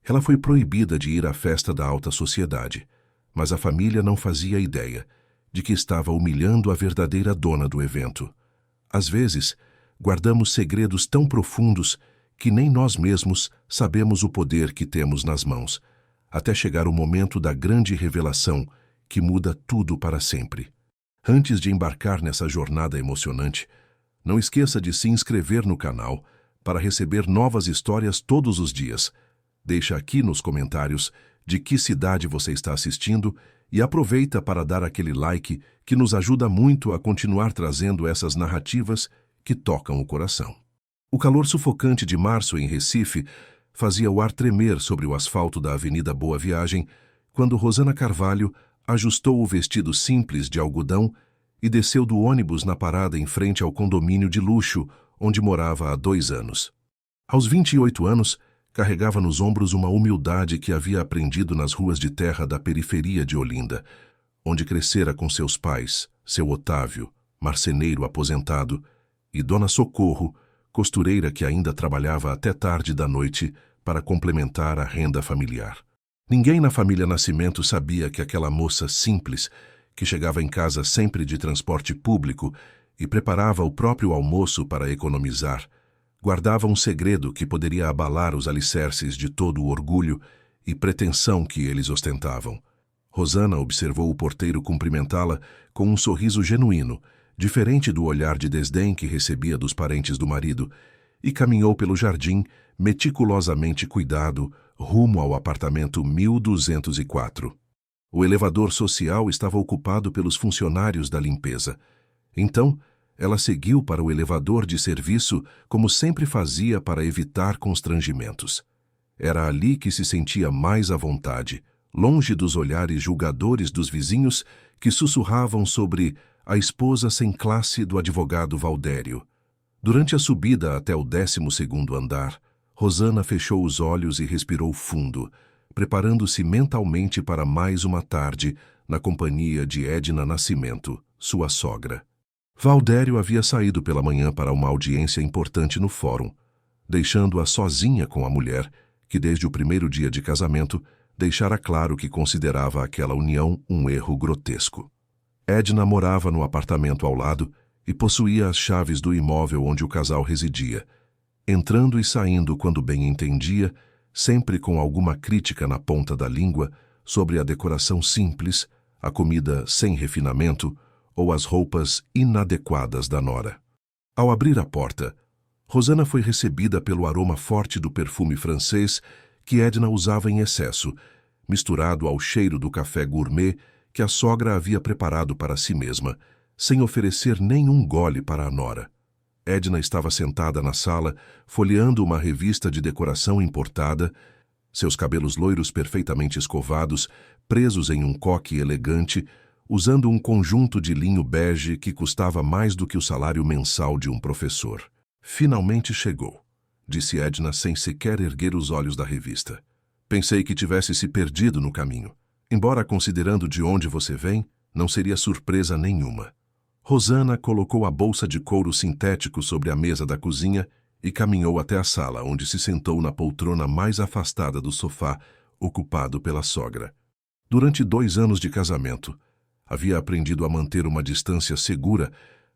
Ela foi proibida de ir à festa da alta sociedade, mas a família não fazia ideia de que estava humilhando a verdadeira dona do evento. Às vezes, guardamos segredos tão profundos que nem nós mesmos sabemos o poder que temos nas mãos, até chegar o momento da grande revelação que muda tudo para sempre. Antes de embarcar nessa jornada emocionante, não esqueça de se inscrever no canal para receber novas histórias todos os dias. Deixa aqui nos comentários de que cidade você está assistindo e aproveita para dar aquele like que nos ajuda muito a continuar trazendo essas narrativas que tocam o coração. O calor sufocante de março em Recife fazia o ar tremer sobre o asfalto da Avenida Boa Viagem quando Rosana Carvalho ajustou o vestido simples de algodão e desceu do ônibus na parada em frente ao condomínio de luxo onde morava há 2 anos. Aos 28 anos, carregava nos ombros uma humildade que havia aprendido nas ruas de terra da periferia de Olinda, onde crescera com seus pais, seu Otávio, marceneiro aposentado, e Dona Socorro, costureira que ainda trabalhava até tarde da noite para complementar a renda familiar. Ninguém na família Nascimento sabia que aquela moça simples, que chegava em casa sempre de transporte público e preparava o próprio almoço para economizar, guardava um segredo que poderia abalar os alicerces de todo o orgulho e pretensão que eles ostentavam. Rosana observou o porteiro cumprimentá-la com um sorriso genuíno, diferente do olhar de desdém que recebia dos parentes do marido, e caminhou pelo jardim, meticulosamente cuidado, rumo ao apartamento 1204. O elevador social estava ocupado pelos funcionários da limpeza. Então, ela seguiu para o elevador de serviço como sempre fazia para evitar constrangimentos. Era ali que se sentia mais à vontade, longe dos olhares julgadores dos vizinhos que sussurravam sobre a esposa sem classe do advogado Valdério. Durante a subida até o 12º andar, Rosana fechou os olhos e respirou fundo, preparando-se mentalmente para mais uma tarde na companhia de Edna Nascimento, sua sogra. Valdério havia saído pela manhã para uma audiência importante no fórum, deixando-a sozinha com a mulher, que desde o primeiro dia de casamento deixara claro que considerava aquela união um erro grotesco. Edna morava no apartamento ao lado e possuía as chaves do imóvel onde o casal residia, entrando e saindo quando bem entendia, sempre com alguma crítica na ponta da língua sobre a decoração simples, a comida sem refinamento ou as roupas inadequadas da nora. Ao abrir a porta, Rosana foi recebida pelo aroma forte do perfume francês que Edna usava em excesso, misturado ao cheiro do café gourmet que a sogra havia preparado para si mesma, sem oferecer nenhum gole para a nora. Edna estava sentada na sala, folheando uma revista de decoração importada, seus cabelos loiros perfeitamente escovados, presos em um coque elegante, usando um conjunto de linho bege que custava mais do que o salário mensal de um professor. Finalmente chegou, disse Edna sem sequer erguer os olhos da revista. Pensei que tivesse se perdido no caminho. Embora considerando de onde você vem, não seria surpresa nenhuma. Rosana colocou a bolsa de couro sintético sobre a mesa da cozinha e caminhou até a sala, onde se sentou na poltrona mais afastada do sofá, ocupado pela sogra. Durante 2 anos de casamento, havia aprendido a manter uma distância segura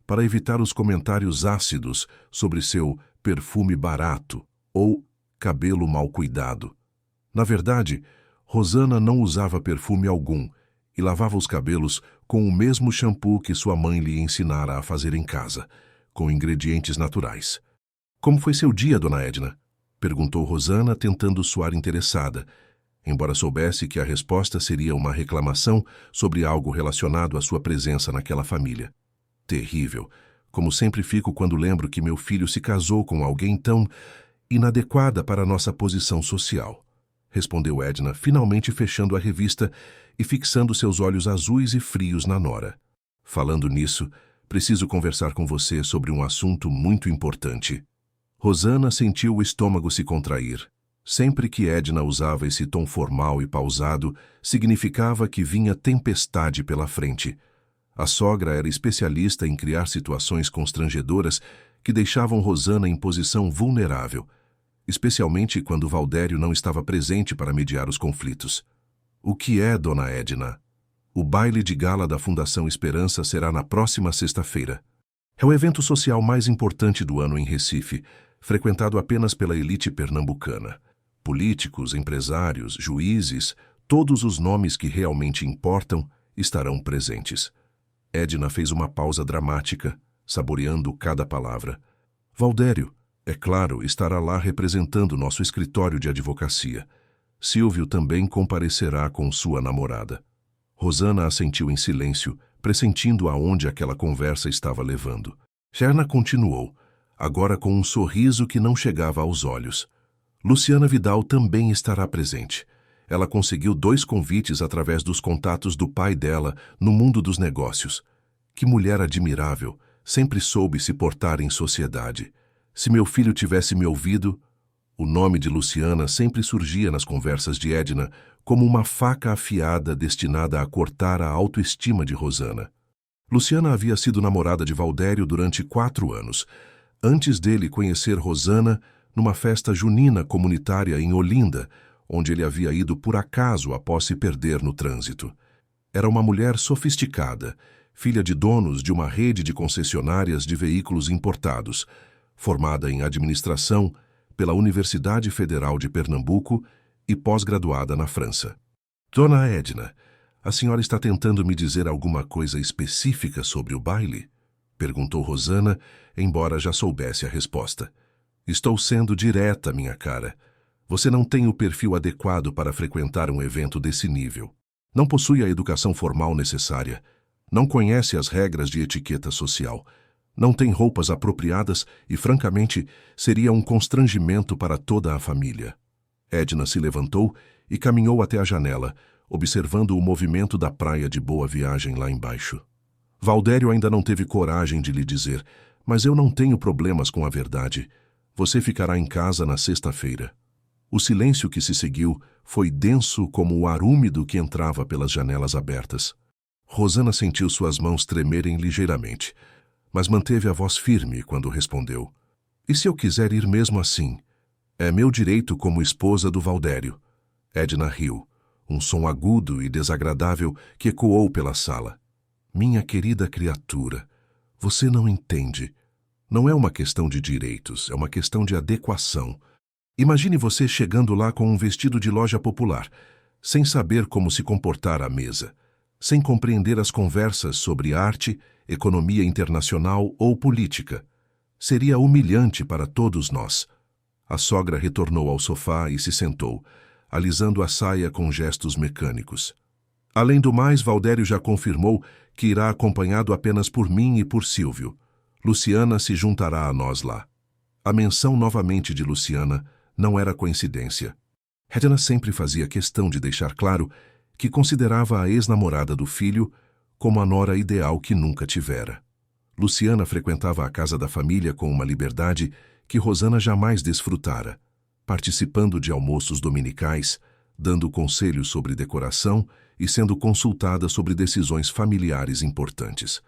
para evitar os comentários ácidos sobre seu perfume barato ou cabelo mal cuidado. Na verdade, Rosana não usava perfume algum e lavava os cabelos com o mesmo shampoo que sua mãe lhe ensinara a fazer em casa, com ingredientes naturais. Como foi seu dia, dona Edna? Perguntou Rosana, tentando soar interessada, embora soubesse que a resposta seria uma reclamação sobre algo relacionado à sua presença naquela família. Terrível, como sempre fico quando lembro que meu filho se casou com alguém tão inadequada para nossa posição social, respondeu Edna, finalmente fechando a revista e fixando seus olhos azuis e frios na nora. Falando nisso, preciso conversar com você sobre um assunto muito importante. Rosana sentiu o estômago se contrair. Sempre que Edna usava esse tom formal e pausado, significava que vinha tempestade pela frente. A sogra era especialista em criar situações constrangedoras que deixavam Rosana em posição vulnerável. especialmente quando Valdério não estava presente para mediar os conflitos. O que é, dona Edna? O baile de gala da Fundação Esperança será na próxima sexta-feira. É o evento social mais importante do ano em Recife, frequentado apenas pela elite pernambucana. Políticos, empresários, juízes, todos os nomes que realmente importam estarão presentes. Edna fez uma pausa dramática, saboreando cada palavra. Valdério, é claro, estará lá representando nosso escritório de advocacia. Silvio também comparecerá com sua namorada. Rosana assentiu em silêncio, pressentindo aonde aquela conversa estava levando. Gerna continuou, agora com um sorriso que não chegava aos olhos. Luciana Vidal também estará presente. Ela conseguiu 2 convites através dos contatos do pai dela no mundo dos negócios. Que mulher admirável, sempre soube se portar em sociedade. Se meu filho tivesse me ouvido... O nome de Luciana sempre surgia nas conversas de Edna como uma faca afiada destinada a cortar a autoestima de Rosana. Luciana havia sido namorada de Valdério durante 4 anos, antes dele conhecer Rosana numa festa junina comunitária em Olinda, onde ele havia ido por acaso após se perder no trânsito. Era uma mulher sofisticada, filha de donos de uma rede de concessionárias de veículos importados, formada em administração pela Universidade Federal de Pernambuco e pós-graduada na França. Dona Edna, a senhora está tentando me dizer alguma coisa específica sobre o baile? Perguntou Rosana, embora já soubesse a resposta. Estou sendo direta, minha cara. Você não tem o perfil adequado para frequentar um evento desse nível. Não possui a educação formal necessária. Não conhece as regras de etiqueta social. Não tem roupas apropriadas e, francamente, seria um constrangimento para toda a família. Edna se levantou e caminhou até a janela, observando o movimento da praia de Boa Viagem lá embaixo. Valdério ainda não teve coragem de lhe dizer, mas eu não tenho problemas com a verdade. Você ficará em casa na sexta-feira. O silêncio que se seguiu foi denso como o ar úmido que entrava pelas janelas abertas. Rosana sentiu suas mãos tremerem ligeiramente, mas manteve a voz firme quando respondeu. E se eu quiser ir mesmo assim? É meu direito como esposa do Valdério. Edna riu, um som agudo e desagradável que ecoou pela sala. Minha querida criatura, você não entende. Não é uma questão de direitos, é uma questão de adequação. Imagine você chegando lá com um vestido de loja popular, sem saber como se comportar à mesa, sem compreender as conversas sobre arte, economia internacional ou política. Seria humilhante para todos nós. A sogra retornou ao sofá e se sentou, alisando a saia com gestos mecânicos. Além do mais, Valdério já confirmou que irá acompanhado apenas por mim e por Silvio. Luciana se juntará a nós lá. A menção novamente de Luciana não era coincidência. Edna sempre fazia questão de deixar claro que considerava a ex-namorada do filho como a nora ideal que nunca tivera. Luciana frequentava a casa da família com uma liberdade que Rosana jamais desfrutara, participando de almoços dominicais, dando conselhos sobre decoração e sendo consultada sobre decisões familiares importantes.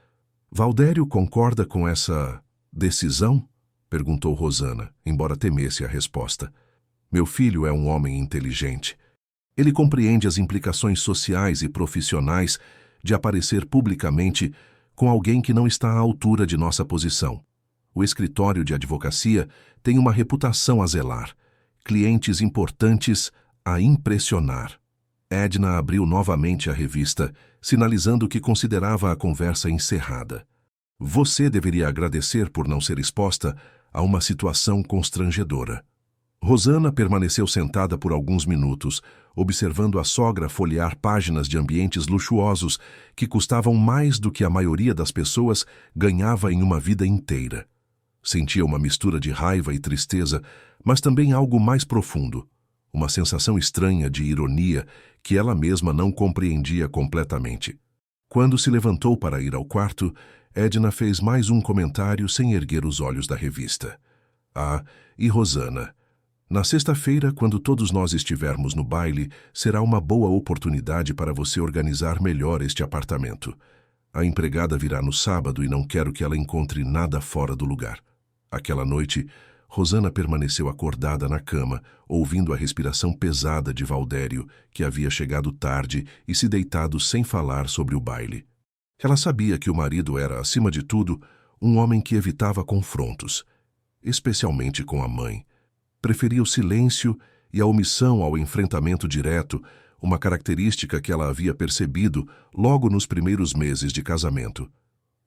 Valdério concorda com essa decisão? Perguntou Rosana, embora temesse a resposta. Meu filho é um homem inteligente. Ele compreende as implicações sociais e profissionais de aparecer publicamente com alguém que não está à altura de nossa posição. O escritório de advocacia tem uma reputação a zelar, clientes importantes a impressionar. Edna abriu novamente a revista, sinalizando que considerava a conversa encerrada. Você deveria agradecer por não ser exposta a uma situação constrangedora. Rosana permaneceu sentada por alguns minutos, observando a sogra folhear páginas de ambientes luxuosos que custavam mais do que a maioria das pessoas ganhava em uma vida inteira. Sentia uma mistura de raiva e tristeza, mas também algo mais profundo, uma sensação estranha de ironia que ela mesma não compreendia completamente. Quando se levantou para ir ao quarto, Edna fez mais um comentário sem erguer os olhos da revista. Ah, e Rosana... Na sexta-feira, quando todos nós estivermos no baile, será uma boa oportunidade para você organizar melhor este apartamento. A empregada virá no sábado e não quero que ela encontre nada fora do lugar. Aquela noite, Rosana permaneceu acordada na cama, ouvindo a respiração pesada de Valdério, que havia chegado tarde e se deitado sem falar sobre o baile. Ela sabia que o marido era, acima de tudo, um homem que evitava confrontos, especialmente com a mãe. Preferia o silêncio e a omissão ao enfrentamento direto, uma característica que ela havia percebido logo nos primeiros meses de casamento.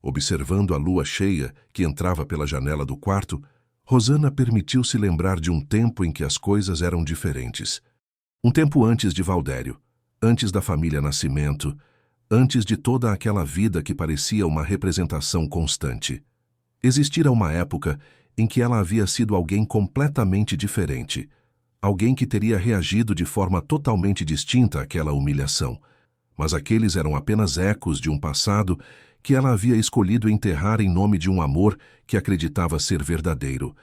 Observando a lua cheia que entrava pela janela do quarto, Rosana permitiu-se lembrar de um tempo em que as coisas eram diferentes. Um tempo antes de Valdério, antes da família Nascimento, antes de toda aquela vida que parecia uma representação constante. Existira uma época em que ela havia sido alguém completamente diferente, alguém que teria reagido de forma totalmente distinta àquela humilhação, mas aqueles eram apenas ecos de um passado que ela havia escolhido enterrar em nome de um amor que acreditava ser verdadeiro,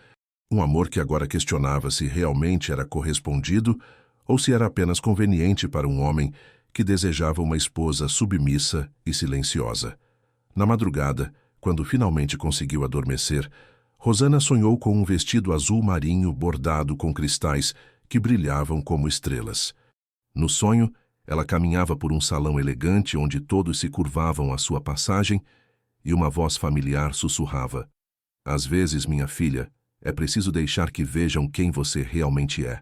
um amor que agora questionava se realmente era correspondido ou se era apenas conveniente para um homem que desejava uma esposa submissa e silenciosa. Na madrugada, quando finalmente conseguiu adormecer, Rosana sonhou com um vestido azul marinho bordado com cristais que brilhavam como estrelas. No sonho, ela caminhava por um salão elegante onde todos se curvavam à sua passagem e uma voz familiar sussurrava: "Às vezes, minha filha, é preciso deixar que vejam quem você realmente é."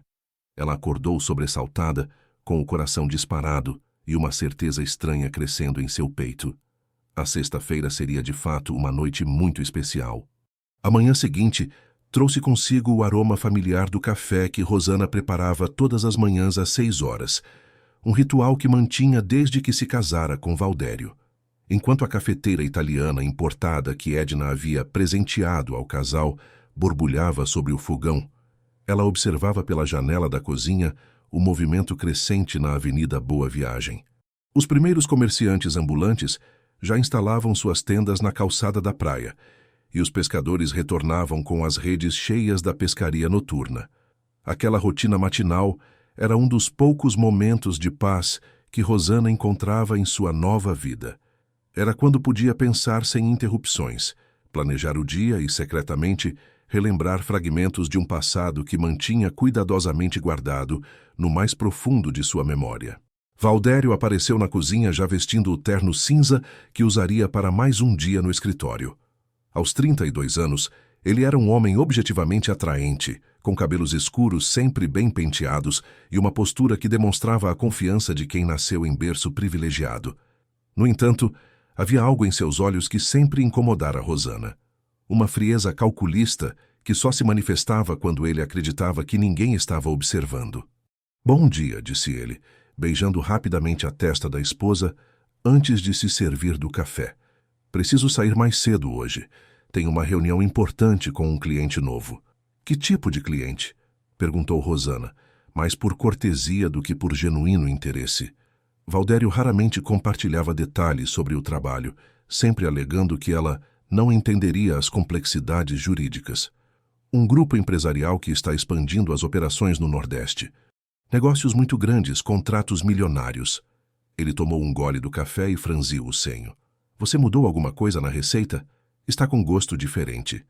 Ela acordou sobressaltada, com o coração disparado e uma certeza estranha crescendo em seu peito. A sexta-feira seria de fato uma noite muito especial. A manhã seguinte trouxe consigo o aroma familiar do café que Rosana preparava todas as manhãs às 6 horas, um ritual que mantinha desde que se casara com Valdério. Enquanto a cafeteira italiana importada que Edna havia presenteado ao casal borbulhava sobre o fogão, ela observava pela janela da cozinha o movimento crescente na Avenida Boa Viagem. Os primeiros comerciantes ambulantes já instalavam suas tendas na calçada da praia, e os pescadores retornavam com as redes cheias da pescaria noturna. Aquela rotina matinal era um dos poucos momentos de paz que Rosana encontrava em sua nova vida. Era quando podia pensar sem interrupções, planejar o dia e, secretamente, relembrar fragmentos de um passado que mantinha cuidadosamente guardado no mais profundo de sua memória. Valdério apareceu na cozinha já vestindo o terno cinza que usaria para mais um dia no escritório. Aos 32 anos, ele era um homem objetivamente atraente, com cabelos escuros sempre bem penteados e uma postura que demonstrava a confiança de quem nasceu em berço privilegiado. No entanto, havia algo em seus olhos que sempre incomodara Rosana. Uma frieza calculista que só se manifestava quando ele acreditava que ninguém estava observando. "Bom dia", disse ele, beijando rapidamente a testa da esposa antes de se servir do café. "Preciso sair mais cedo hoje. Tenho uma reunião importante com um cliente novo." "Que tipo de cliente?" perguntou Rosana, mais por cortesia do que por genuíno interesse. Valdério raramente compartilhava detalhes sobre o trabalho, sempre alegando que ela não entenderia as complexidades jurídicas. "Um grupo empresarial que está expandindo as operações no Nordeste. Negócios muito grandes, contratos milionários." Ele tomou um gole do café e franziu o senho. "Você mudou alguma coisa na receita? Está com gosto diferente."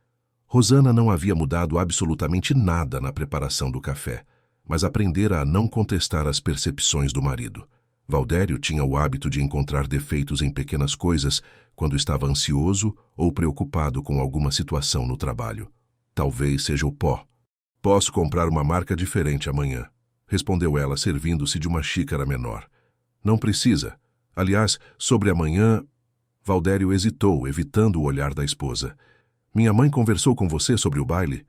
Rosana não havia mudado absolutamente nada na preparação do café, mas aprendera a não contestar as percepções do marido. Valdério tinha o hábito de encontrar defeitos em pequenas coisas quando estava ansioso ou preocupado com alguma situação no trabalho. "Talvez seja o pó." "Posso comprar uma marca diferente amanhã", respondeu ela, servindo-se de uma xícara menor. "Não precisa. Aliás, sobre amanhã..." Valdério hesitou, evitando o olhar da esposa. "Minha mãe conversou com você sobre o baile?"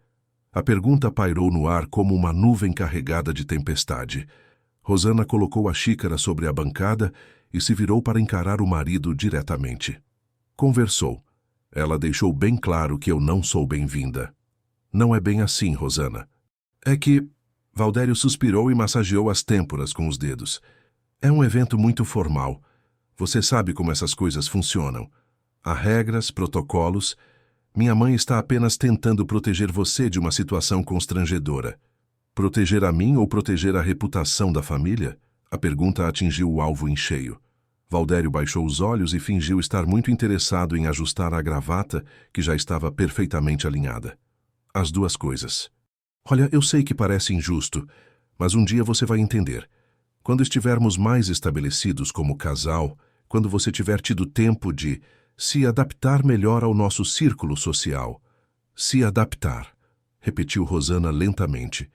A pergunta pairou no ar como uma nuvem carregada de tempestade. Rosana colocou a xícara sobre a bancada e se virou para encarar o marido diretamente. "Conversou. Ela deixou bem claro que eu não sou bem-vinda." "Não é bem assim, Rosana." "É que..." Valdério suspirou e massageou as têmporas com os dedos. "É um evento muito formal. Você sabe como essas coisas funcionam. Há regras, protocolos. Minha mãe está apenas tentando proteger você de uma situação constrangedora." "Proteger a mim ou proteger a reputação da família?" A pergunta atingiu o alvo em cheio. Valdério baixou os olhos e fingiu estar muito interessado em ajustar a gravata, que já estava perfeitamente alinhada. "As duas coisas." Olha, eu sei que parece injusto, mas um dia você vai entender. Quando estivermos mais estabelecidos como casal, quando você tiver tido tempo de se adaptar melhor ao nosso círculo social. Se adaptar, repetiu Rosana lentamente.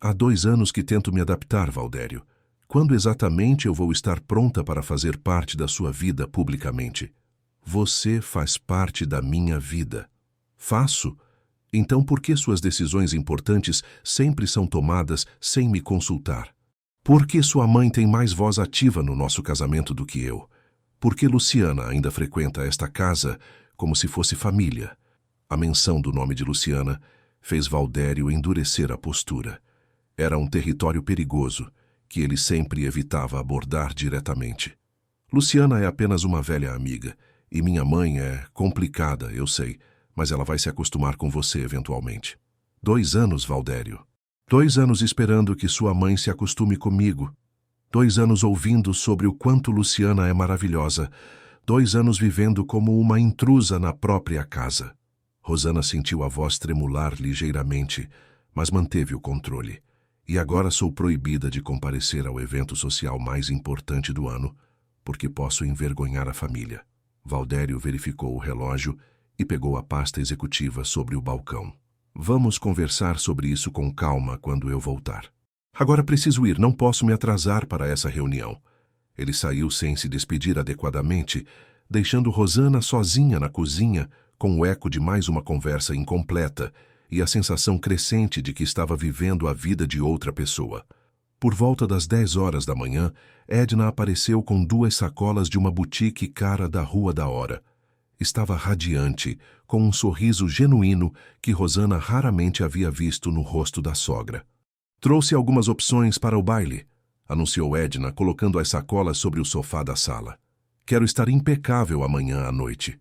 Há 2 anos que tento me adaptar, Valdério. Quando exatamente eu vou estar pronta para fazer parte da sua vida publicamente? Você faz parte da minha vida. Faço? Então por que suas decisões importantes sempre são tomadas sem me consultar? Por que sua mãe tem mais voz ativa no nosso casamento do que eu? Por que Luciana ainda frequenta esta casa como se fosse família? A menção do nome de Luciana fez Valdério endurecer a postura. Era um território perigoso, que ele sempre evitava abordar diretamente. Luciana é apenas uma velha amiga, e minha mãe é complicada, eu sei, mas ela vai se acostumar com você eventualmente. 2 anos, Valdério. 2 anos esperando que sua mãe se acostume comigo. 2 anos ouvindo sobre o quanto Luciana é maravilhosa. 2 anos vivendo como uma intrusa na própria casa. Rosana sentiu a voz tremular ligeiramente, mas manteve o controle. E agora sou proibida de comparecer ao evento social mais importante do ano, porque posso envergonhar a família. Valdério verificou o relógio e pegou a pasta executiva sobre o balcão. Vamos conversar sobre isso com calma quando eu voltar. Agora preciso ir, não posso me atrasar para essa reunião. Ele saiu sem se despedir adequadamente, deixando Rosana sozinha na cozinha, com o eco de mais uma conversa incompleta e a sensação crescente de que estava vivendo a vida de outra pessoa. Por volta das 10 horas da manhã, Edna apareceu com 2 sacolas de uma boutique cara da Rua da Hora. Estava radiante, com um sorriso genuíno que Rosana raramente havia visto no rosto da sogra. Trouxe algumas opções para o baile, anunciou Edna, colocando as sacolas sobre o sofá da sala. Quero estar impecável amanhã à noite.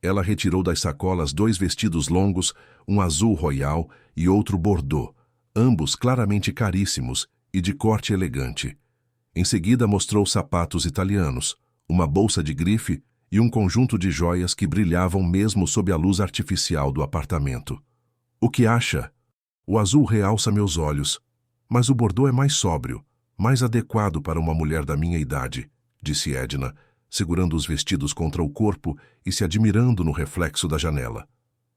Ela retirou das sacolas 2 vestidos longos, um azul royal e outro bordô, ambos claramente caríssimos e de corte elegante. Em seguida mostrou sapatos italianos, uma bolsa de grife e um conjunto de joias que brilhavam mesmo sob a luz artificial do apartamento. O que acha? O azul realça meus olhos, mas o bordô é mais sóbrio, mais adequado para uma mulher da minha idade, disse Edna, segurando os vestidos contra o corpo e se admirando no reflexo da janela.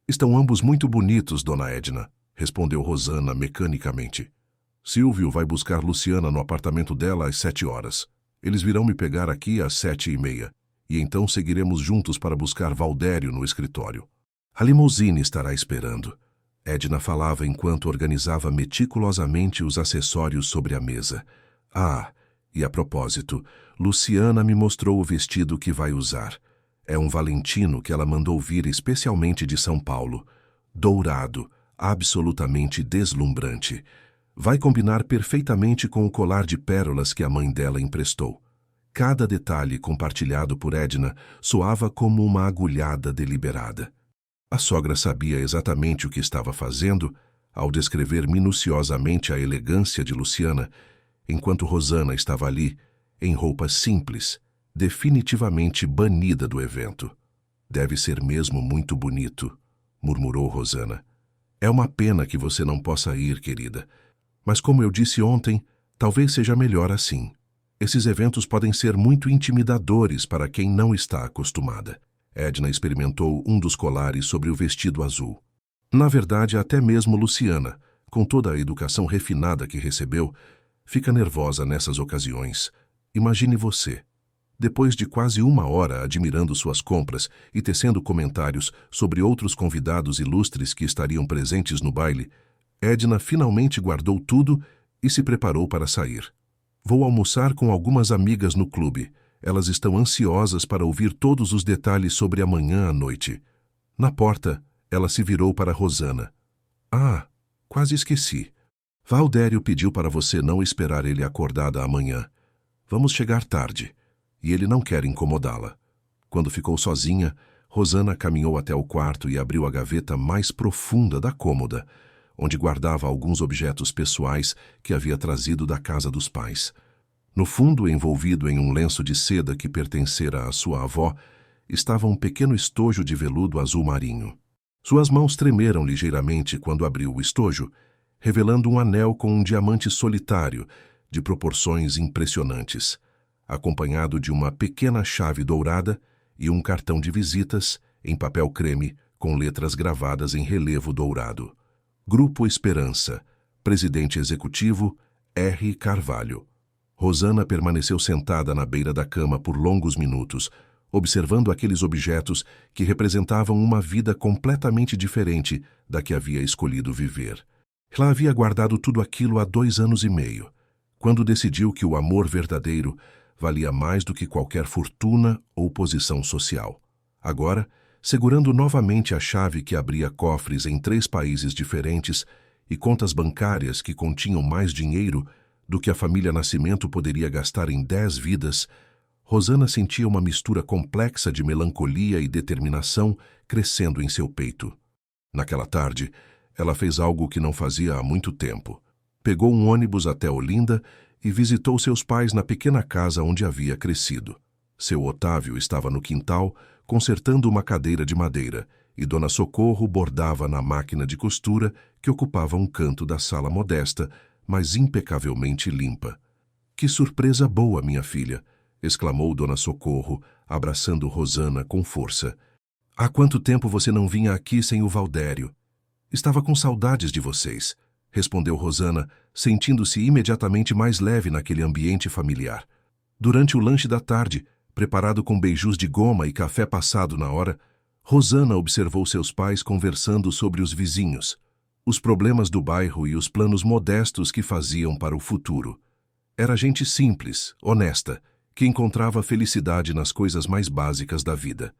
Estão ambos muito bonitos, dona Edna, respondeu Rosana mecanicamente. Silvio vai buscar Luciana no apartamento dela às 7 horas. Eles virão me pegar aqui às 7h30, e então seguiremos juntos para buscar Valdério no escritório. A limusine estará esperando. Edna falava enquanto organizava meticulosamente os acessórios sobre a mesa. Ah, e a propósito, Luciana me mostrou o vestido que vai usar. É um Valentino que ela mandou vir especialmente de São Paulo. Dourado, absolutamente deslumbrante. Vai combinar perfeitamente com o colar de pérolas que a mãe dela emprestou. Cada detalhe compartilhado por Edna soava como uma agulhada deliberada. A sogra sabia exatamente o que estava fazendo ao descrever minuciosamente a elegância de Luciana, enquanto Rosana estava ali, em roupas simples, definitivamente banida do evento. Deve ser mesmo muito bonito, murmurou Rosana. É uma pena que você não possa ir, querida. Mas como eu disse ontem, talvez seja melhor assim. Esses eventos podem ser muito intimidadores para quem não está acostumada. Edna experimentou um dos colares sobre o vestido azul. Na verdade, até mesmo Luciana, com toda a educação refinada que recebeu, fica nervosa nessas ocasiões. Imagine você, depois de quase 1 hora admirando suas compras e tecendo comentários sobre outros convidados ilustres que estariam presentes no baile, Edna finalmente guardou tudo e se preparou para sair. Vou almoçar com algumas amigas no clube. Elas estão ansiosas para ouvir todos os detalhes sobre amanhã à noite. Na porta, ela se virou para Rosana. Ah, quase esqueci. Valdério pediu para você não esperar ele acordada amanhã. Vamos chegar tarde, e ele não quer incomodá-la. Quando ficou sozinha, Rosana caminhou até o quarto e abriu a gaveta mais profunda da cômoda, onde guardava alguns objetos pessoais que havia trazido da casa dos pais. No fundo, envolvido em um lenço de seda que pertencera à sua avó, estava um pequeno estojo de veludo azul marinho. Suas mãos tremeram ligeiramente quando abriu o estojo revelando um anel com um diamante solitário, de proporções impressionantes, acompanhado de uma pequena chave dourada e um cartão de visitas em papel creme com letras gravadas em relevo dourado. Grupo Esperança, presidente executivo R. Carvalho. Rosana permaneceu sentada na beira da cama por longos minutos, observando aqueles objetos que representavam uma vida completamente diferente da que havia escolhido viver. Ela havia guardado tudo aquilo há 2 anos e meio, quando decidiu que o amor verdadeiro valia mais do que qualquer fortuna ou posição social. Agora, segurando novamente a chave que abria cofres em 3 países diferentes e contas bancárias que continham mais dinheiro do que a família Nascimento poderia gastar em 10 vidas, Rosana sentia uma mistura complexa de melancolia e determinação crescendo em seu peito. Naquela tarde, ela fez algo que não fazia há muito tempo. Pegou um ônibus até Olinda e visitou seus pais na pequena casa onde havia crescido. Seu Otávio estava no quintal, consertando uma cadeira de madeira, e Dona Socorro bordava na máquina de costura que ocupava um canto da sala modesta, mas impecavelmente limpa. "Que surpresa boa, minha filha!" exclamou Dona Socorro, abraçando Rosana com força. "Há quanto tempo você não vinha aqui sem o Valdério?" "Estava com saudades de vocês", respondeu Rosana, sentindo-se imediatamente mais leve naquele ambiente familiar. Durante o lanche da tarde, preparado com beijus de goma e café passado na hora, Rosana observou seus pais conversando sobre os vizinhos, os problemas do bairro e os planos modestos que faziam para o futuro. Era gente simples, honesta, que encontrava felicidade nas coisas mais básicas da vida.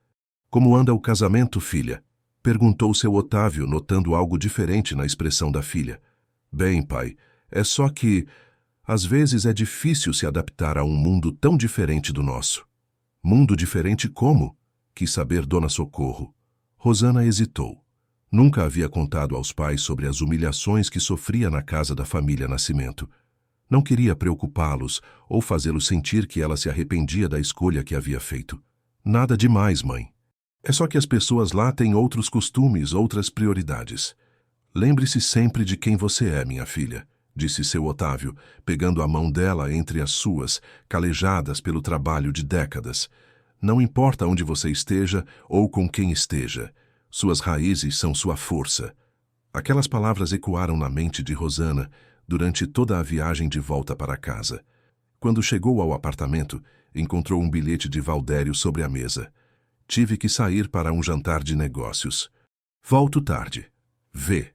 "Como anda o casamento, filha?" perguntou seu Otávio, notando algo diferente na expressão da filha. "Bem, pai, é só que, às vezes é difícil se adaptar a um mundo tão diferente do nosso." "Mundo diferente como?" quis saber Dona Socorro. Rosana hesitou. Nunca havia contado aos pais sobre as humilhações que sofria na casa da família Nascimento. Não queria preocupá-los ou fazê-los sentir que ela se arrependia da escolha que havia feito. "Nada demais, mãe. É só que as pessoas lá têm outros costumes, outras prioridades." "Lembre-se sempre de quem você é, minha filha", disse seu Otávio, pegando a mão dela entre as suas, calejadas pelo trabalho de décadas. "Não importa onde você esteja ou com quem esteja, suas raízes são sua força." Aquelas palavras ecoaram na mente de Rosana durante toda a viagem de volta para casa. Quando chegou ao apartamento, encontrou um bilhete de Valdério sobre a mesa. "Tive que sair para um jantar de negócios. Volto tarde. V."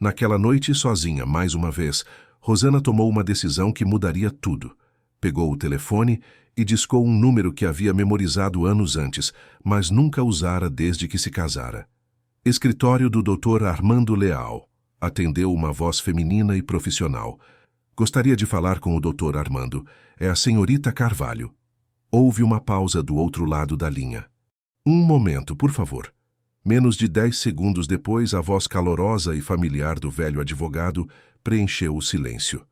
Naquela noite, sozinha, mais uma vez, Rosana tomou uma decisão que mudaria tudo. Pegou o telefone e discou um número que havia memorizado anos antes, mas nunca usara desde que se casara. "Escritório do Dr. Armando Leal", atendeu uma voz feminina e profissional. "Gostaria de falar com o Dr. Armando. É a senhorita Carvalho." Houve uma pausa do outro lado da linha. "Um momento, por favor." Menos de 10 segundos depois, a voz calorosa e familiar do velho advogado preencheu o silêncio.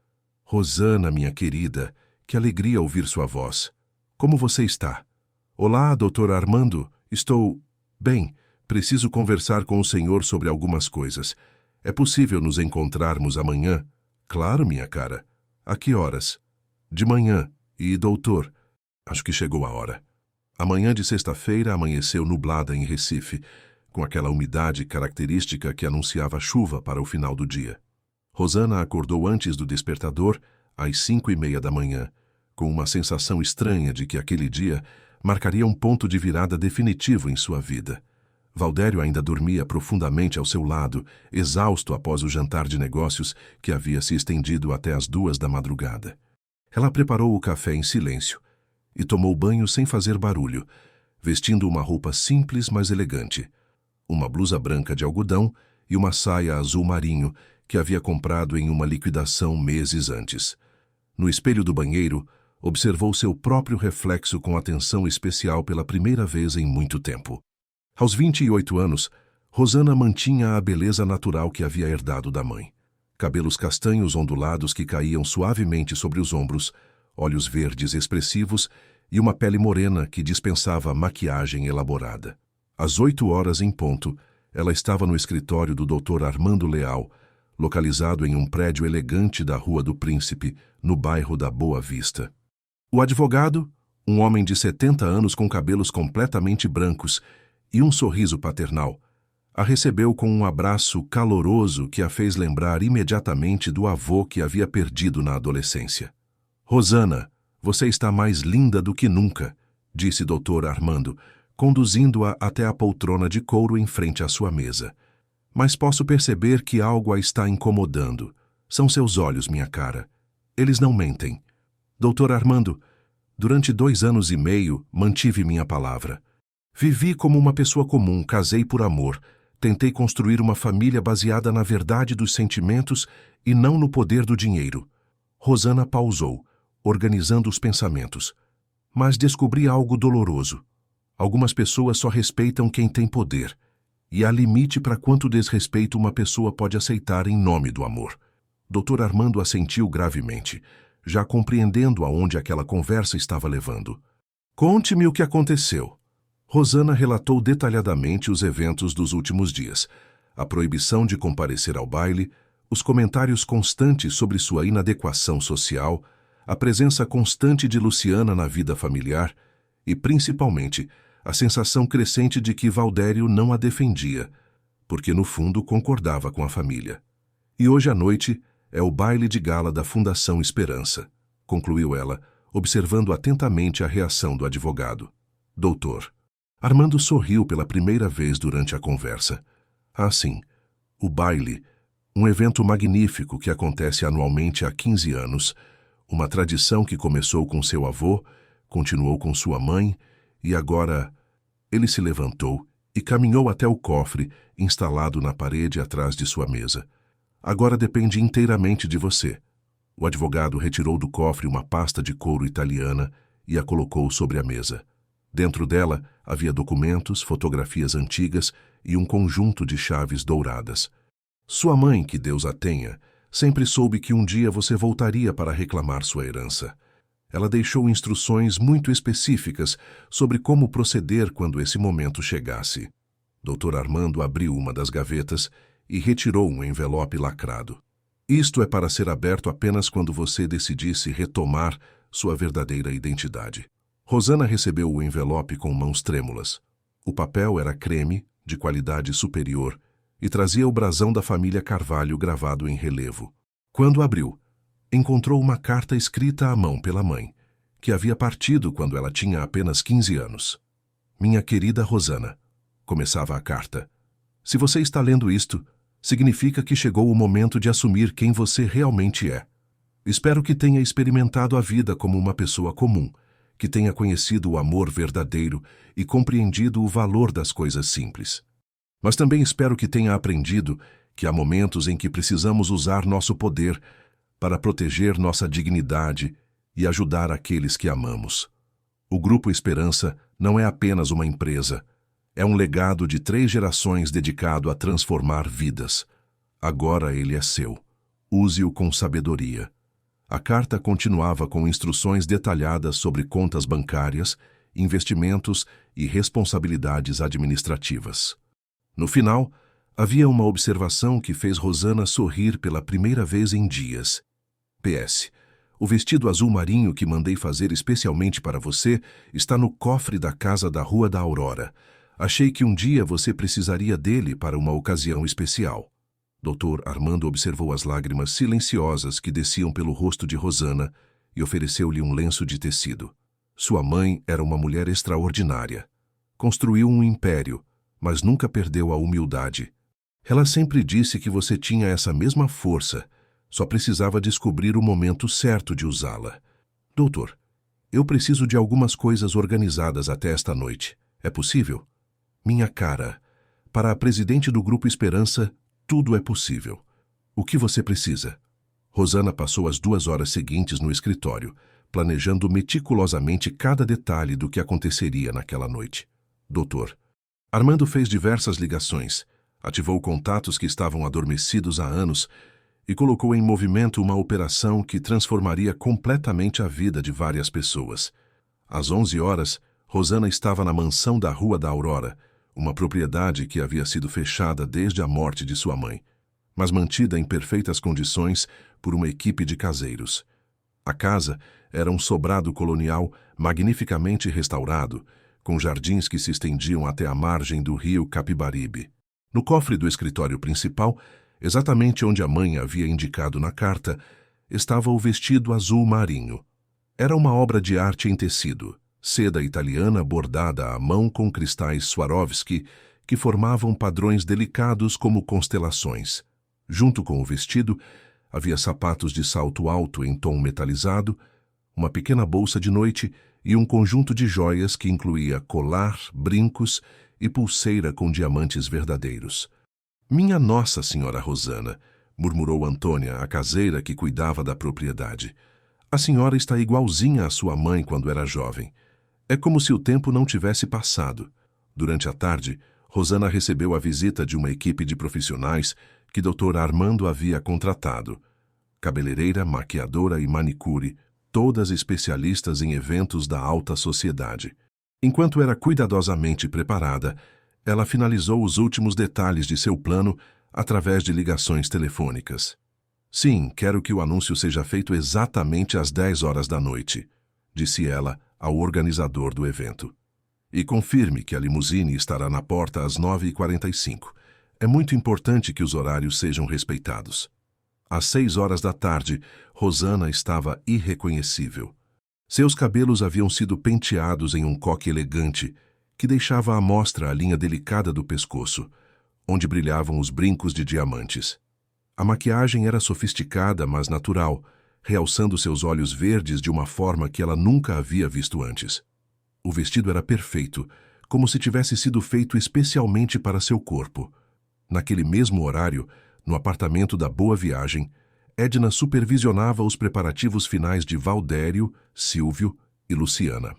"Rosana, minha querida, que alegria ouvir sua voz. Como você está?" "Olá, Dr. Armando. Estou bem. Preciso conversar com o senhor sobre algumas coisas. É possível nos encontrarmos amanhã?" "Claro, minha cara. A que horas?" "De manhã. E, doutor, acho que chegou a hora." A manhã de sexta-feira amanheceu nublada em Recife, com aquela umidade característica que anunciava chuva para o final do dia. Rosana acordou antes do despertador, às 5:30 da manhã, com uma sensação estranha de que aquele dia marcaria um ponto de virada definitivo em sua vida. Valdério ainda dormia profundamente ao seu lado, exausto após o jantar de negócios que havia se estendido até as 2 da madrugada. Ela preparou o café em silêncio e tomou banho sem fazer barulho, vestindo uma roupa simples, mas elegante. Uma blusa branca de algodão e uma saia azul marinho que havia comprado em uma liquidação meses antes. No espelho do banheiro, observou seu próprio reflexo com atenção especial pela primeira vez em muito tempo. Aos 28 anos, Rosana mantinha a beleza natural que havia herdado da mãe. Cabelos castanhos ondulados que caíam suavemente sobre os ombros, olhos verdes expressivos e uma pele morena que dispensava maquiagem elaborada. Às 8 horas em ponto, ela estava no escritório do Dr. Armando Leal, localizado em um prédio elegante da Rua do Príncipe, no bairro da Boa Vista. O advogado, um homem de 70 anos com cabelos completamente brancos e um sorriso paternal, a recebeu com um abraço caloroso que a fez lembrar imediatamente do avô que havia perdido na adolescência. Rosana, você está mais linda do que nunca, disse Dr. Armando, conduzindo-a até a poltrona de couro em frente à sua mesa. Mas posso perceber que algo a está incomodando. São seus olhos, minha cara. Eles não mentem. Dr. Armando, durante 2 anos e meio mantive minha palavra. Vivi como uma pessoa comum, casei por amor, tentei construir uma família baseada na verdade dos sentimentos e não no poder do dinheiro. Rosana pausou, organizando os pensamentos. Mas descobri algo doloroso. Algumas pessoas só respeitam quem tem poder. E há limite para quanto desrespeito uma pessoa pode aceitar em nome do amor. Dr. Armando assentiu gravemente, já compreendendo aonde aquela conversa estava levando. Conte-me o que aconteceu. Rosana relatou detalhadamente os eventos dos últimos dias, a proibição de comparecer ao baile, os comentários constantes sobre sua inadequação social, a presença constante de Luciana na vida familiar e, principalmente, a sensação crescente de que Valdério não a defendia, porque no fundo concordava com a família. E hoje à noite é o baile de gala da Fundação Esperança, concluiu ela, observando atentamente a reação do advogado. Doutor. Armando sorriu pela primeira vez durante a conversa. Ah, sim, o baile, um evento magnífico que acontece anualmente há 15 anos, uma tradição que começou com seu avô, continuou com sua mãe e agora... Ele se levantou e caminhou até o cofre instalado na parede atrás de sua mesa. Agora depende inteiramente de você. O advogado retirou do cofre uma pasta de couro italiana e a colocou sobre a mesa. Dentro dela havia documentos, fotografias antigas e um conjunto de chaves douradas. Sua mãe, que Deus a tenha, sempre soube que um dia você voltaria para reclamar sua herança. Ela deixou instruções muito específicas sobre como proceder quando esse momento chegasse. Dr. Armando abriu uma das gavetas e retirou um envelope lacrado. Isto é para ser aberto apenas quando você decidisse retomar sua verdadeira identidade. Rosana recebeu o envelope com mãos trêmulas. O papel era creme, de qualidade superior, e trazia o brasão da família Carvalho gravado em relevo. Quando abriu, encontrou uma carta escrita à mão pela mãe, que havia partido quando ela tinha apenas 15 anos. Minha querida Rosana, começava a carta. Se você está lendo isto, significa que chegou o momento de assumir quem você realmente é. Espero que tenha experimentado a vida como uma pessoa comum, que tenha conhecido o amor verdadeiro e compreendido o valor das coisas simples. Mas também espero que tenha aprendido que há momentos em que precisamos usar nosso poder para proteger nossa dignidade e ajudar aqueles que amamos. O Grupo Esperança não é apenas uma empresa, é um legado de 3 gerações dedicado a transformar vidas. Agora ele é seu. Use-o com sabedoria. A carta continuava com instruções detalhadas sobre contas bancárias, investimentos e responsabilidades administrativas. No final, havia uma observação que fez Rosana sorrir pela primeira vez em dias. PS. O vestido azul marinho que mandei fazer especialmente para você está no cofre da casa da Rua da Aurora. Achei que um dia você precisaria dele para uma ocasião especial. Dr. Armando observou as lágrimas silenciosas que desciam pelo rosto de Rosana e ofereceu-lhe um lenço de tecido. Sua mãe era uma mulher extraordinária. Construiu um império, mas nunca perdeu a humildade. Ela sempre disse que você tinha essa mesma força, só precisava descobrir o momento certo de usá-la. Doutor, eu preciso de algumas coisas organizadas até esta noite. É possível? Minha cara, para a presidente do Grupo Esperança, tudo é possível. O que você precisa? Rosana passou as 2 horas seguintes no escritório, planejando meticulosamente cada detalhe do que aconteceria naquela noite. Doutor, Armando fez diversas ligações, ativou contatos que estavam adormecidos há anos e colocou em movimento uma operação que transformaria completamente a vida de várias pessoas. Às 11 horas, Rosana estava na mansão da Rua da Aurora, uma propriedade que havia sido fechada desde a morte de sua mãe. mas mantida em perfeitas condições por uma equipe de caseiros. A casa era um sobrado colonial magnificamente restaurado, com jardins que se estendiam até a margem do rio Capibaribe. No cofre do escritório principal, exatamente onde a mãe havia indicado na carta, estava o vestido azul marinho. Era uma obra de arte em tecido, seda italiana bordada à mão com cristais Swarovski que formavam padrões delicados como constelações. Junto com o vestido, havia sapatos de salto alto em tom metalizado, uma pequena bolsa de noite e um conjunto de joias que incluía colar, brincos e pulseira com diamantes verdadeiros. "Minha Nossa Senhora Rosana", murmurou Antônia, a caseira que cuidava da propriedade. "A senhora está igualzinha à sua mãe quando era jovem. É como se o tempo não tivesse passado." Durante a tarde, Rosana recebeu a visita de uma equipe de profissionais que Dr. Armando havia contratado. Cabeleireira, maquiadora e manicure, todas especialistas em eventos da alta sociedade. Enquanto era cuidadosamente preparada, ela finalizou os últimos detalhes de seu plano através de ligações telefônicas. "Sim, quero que o anúncio seja feito exatamente às 10 horas da noite", disse ela ao organizador do evento. "E confirme que a limusine estará na porta às 9h45. É muito importante que os horários sejam respeitados." Às 6 horas da tarde, Rosana estava irreconhecível. Seus cabelos haviam sido penteados em um coque elegante, que deixava à mostra a linha delicada do pescoço, onde brilhavam os brincos de diamantes. A maquiagem era sofisticada, mas natural, realçando seus olhos verdes de uma forma que ela nunca havia visto antes. O vestido era perfeito, como se tivesse sido feito especialmente para seu corpo. Naquele mesmo horário, no apartamento da Boa Viagem, Edna supervisionava os preparativos finais de Valdério, Silvio e Luciana.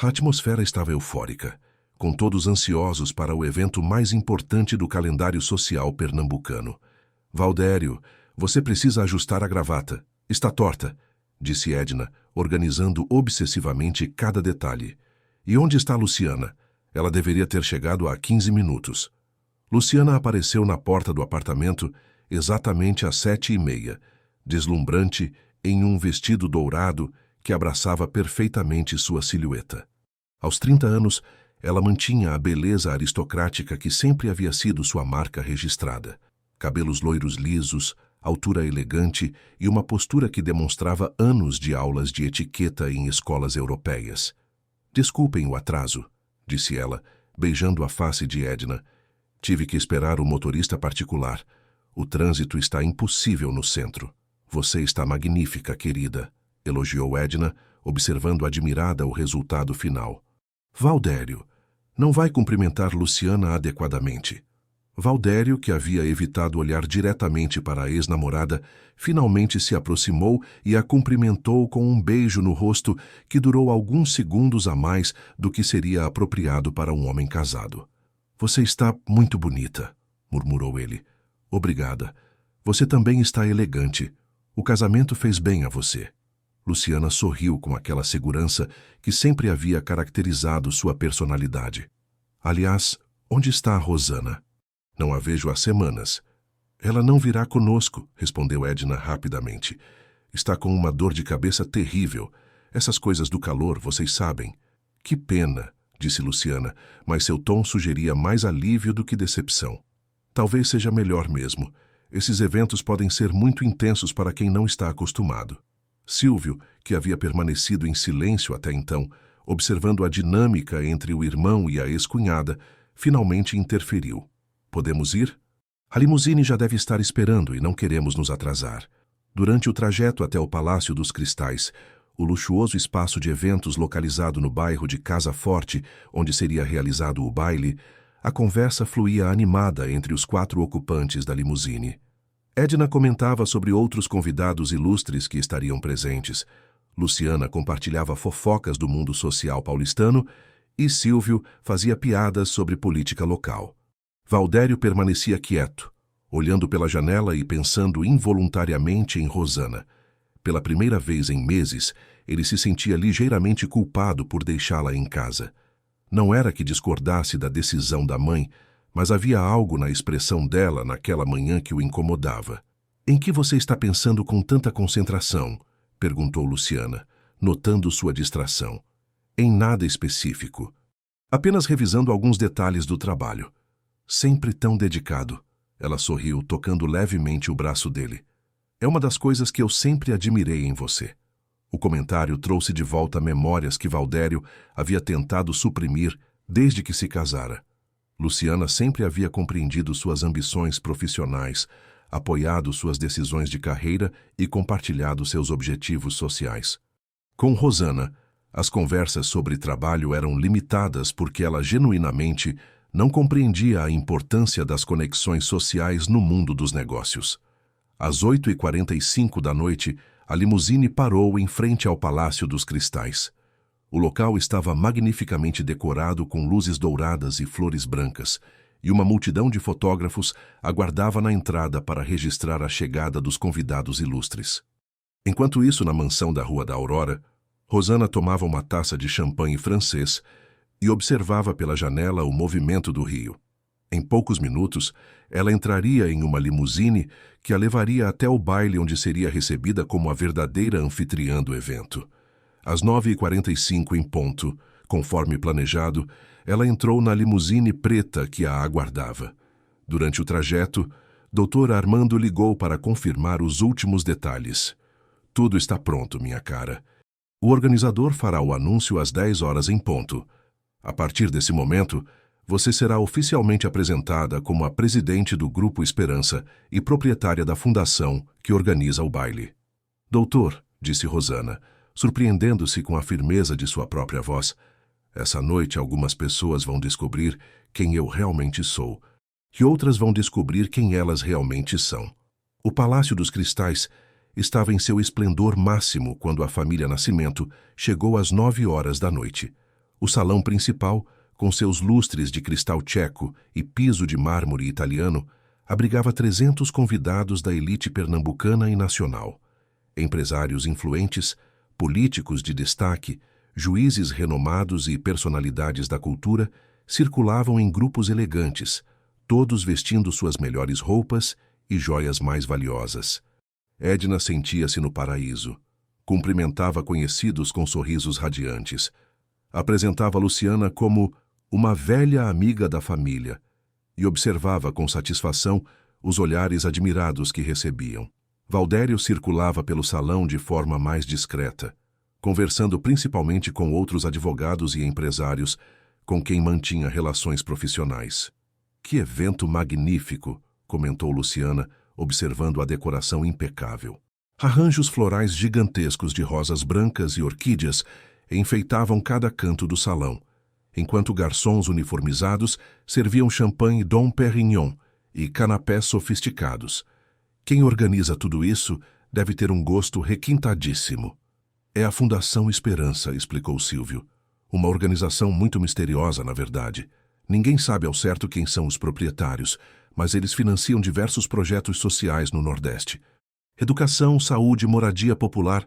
A atmosfera estava eufórica, com todos ansiosos para o evento mais importante do calendário social pernambucano. "Valdério, você precisa ajustar a gravata. Está torta", disse Edna, organizando obsessivamente cada detalhe. "E onde está Luciana? Ela deveria ter chegado há 15 minutos. Luciana apareceu na porta do apartamento exatamente às 7h30, deslumbrante em um vestido dourado que abraçava perfeitamente sua silhueta. Aos 30 anos, ela mantinha a beleza aristocrática que sempre havia sido sua marca registrada. Cabelos loiros lisos, altura elegante e uma postura que demonstrava anos de aulas de etiqueta em escolas europeias. "Desculpem o atraso", disse ela, beijando a face de Edna. "Tive que esperar o motorista particular. O trânsito está impossível no centro." "Você está magnífica, querida", elogiou Edna, observando admirada o resultado final. "Valdério, não vai cumprimentar Luciana adequadamente." Valdério, que havia evitado olhar diretamente para a ex-namorada, finalmente se aproximou e a cumprimentou com um beijo no rosto que durou alguns segundos a mais do que seria apropriado para um homem casado. "Você está muito bonita", murmurou ele. "Obrigada. Você também está elegante. O casamento fez bem a você." Luciana sorriu com aquela segurança que sempre havia caracterizado sua personalidade. "Aliás, onde está a Rosana? Não a vejo há semanas." "Ela não virá conosco", respondeu Edna rapidamente. "Está com uma dor de cabeça terrível. Essas coisas do calor, vocês sabem." "Que pena", disse Luciana, mas seu tom sugeria mais alívio do que decepção. "Talvez seja melhor mesmo. Esses eventos podem ser muito intensos para quem não está acostumado." Silvio, que havia permanecido em silêncio até então, observando a dinâmica entre o irmão e a ex-cunhada, finalmente interferiu. "Podemos ir? A limusine já deve estar esperando e não queremos nos atrasar." Durante o trajeto até o Palácio dos Cristais, o luxuoso espaço de eventos localizado no bairro de Casa Forte, onde seria realizado o baile, a conversa fluía animada entre os 4 ocupantes da limusine. Edna comentava sobre outros convidados ilustres que estariam presentes. Luciana compartilhava fofocas do mundo social paulistano e Silvio fazia piadas sobre política local. Valdério permanecia quieto, olhando pela janela e pensando involuntariamente em Rosana. Pela primeira vez em meses, ele se sentia ligeiramente culpado por deixá-la em casa. Não era que discordasse da decisão da mãe, mas havia algo na expressão dela naquela manhã que o incomodava. "Em que você está pensando com tanta concentração?" perguntou Luciana, notando sua distração. "Em nada específico. Apenas revisando alguns detalhes do trabalho." "Sempre tão dedicado." Ela sorriu, tocando levemente o braço dele. "É uma das coisas que eu sempre admirei em você." O comentário trouxe de volta memórias que Valdério havia tentado suprimir desde que se casara. Luciana sempre havia compreendido suas ambições profissionais, apoiado suas decisões de carreira e compartilhado seus objetivos sociais. Com Rosana, as conversas sobre trabalho eram limitadas porque ela genuinamente não compreendia a importância das conexões sociais no mundo dos negócios. Às 8h45 da noite, a limusine parou em frente ao Palácio dos Cristais. O local estava magnificamente decorado com luzes douradas e flores brancas, e uma multidão de fotógrafos aguardava na entrada para registrar a chegada dos convidados ilustres. Enquanto isso, na mansão da Rua da Aurora, Rosana tomava uma taça de champanhe francês e observava pela janela o movimento do rio. Em poucos minutos, ela entraria em uma limusine que a levaria até o baile onde seria recebida como a verdadeira anfitriã do evento. Às 9h45 em ponto, conforme planejado, ela entrou na limusine preta que a aguardava. Durante o trajeto, Dr. Armando ligou para confirmar os últimos detalhes. "Tudo está pronto, minha cara. O organizador fará o anúncio às 10 horas em ponto. A partir desse momento, você será oficialmente apresentada como a presidente do Grupo Esperança e proprietária da fundação que organiza o baile." "Doutor", disse Rosana, surpreendendo-se com a firmeza de sua própria voz, "essa noite algumas pessoas vão descobrir quem eu realmente sou, e outras vão descobrir quem elas realmente são." O Palácio dos Cristais estava em seu esplendor máximo quando a família Nascimento chegou às 9 horas da noite. O salão principal, com seus lustres de cristal tcheco e piso de mármore italiano, abrigava 300 convidados da elite pernambucana e nacional. Empresários influentes, políticos de destaque, juízes renomados e personalidades da cultura circulavam em grupos elegantes, todos vestindo suas melhores roupas e joias mais valiosas. Edna sentia-se no paraíso. Cumprimentava conhecidos com sorrisos radiantes. Apresentava Luciana como uma velha amiga da família e observava com satisfação os olhares admirados que recebiam. Valdério circulava pelo salão de forma mais discreta, conversando principalmente com outros advogados e empresários com quem mantinha relações profissionais. "Que evento magnífico", comentou Luciana, observando a decoração impecável. Arranjos florais gigantescos de rosas brancas e orquídeas enfeitavam cada canto do salão, enquanto garçons uniformizados serviam champanhe Dom Perignon e canapés sofisticados. "Quem organiza tudo isso deve ter um gosto requintadíssimo." "É a Fundação Esperança", explicou Silvio. "Uma organização muito misteriosa, na verdade. Ninguém sabe ao certo quem são os proprietários, mas eles financiam diversos projetos sociais no Nordeste. Educação, saúde, moradia popular.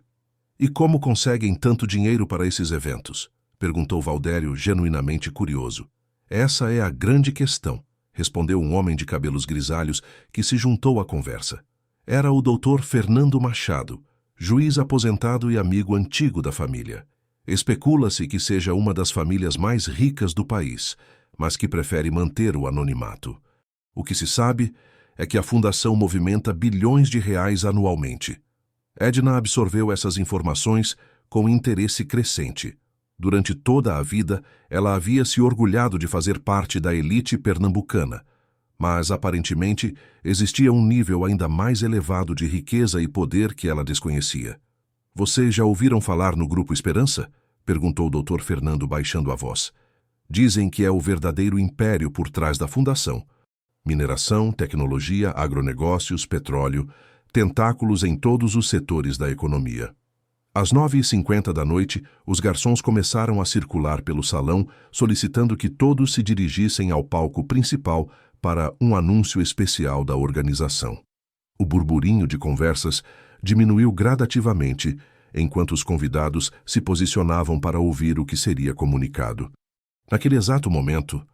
E como conseguem tanto dinheiro para esses eventos?" perguntou Valdério, genuinamente curioso. "Essa é a grande questão", respondeu um homem de cabelos grisalhos que se juntou à conversa. Era o Dr. Fernando Machado, juiz aposentado e amigo antigo da família. Especula-se que seja uma das famílias mais ricas do país, mas que prefere manter o anonimato. O que se sabe é que a fundação movimenta bilhões de reais anualmente. Edna absorveu essas informações com interesse crescente. Durante toda a vida, ela havia se orgulhado de fazer parte da elite pernambucana, mas, aparentemente, existia um nível ainda mais elevado de riqueza e poder que ela desconhecia. "Vocês já ouviram falar no Grupo Esperança?" perguntou o Dr. Fernando baixando a voz. "Dizem que é o verdadeiro império por trás da fundação. Mineração, tecnologia, agronegócios, petróleo, tentáculos em todos os setores da economia." Às 9h50 da noite, os garçons começaram a circular pelo salão, solicitando que todos se dirigissem ao palco principal para um anúncio especial da organização. O burburinho de conversas diminuiu gradativamente, enquanto os convidados se posicionavam para ouvir o que seria comunicado. Naquele exato momento,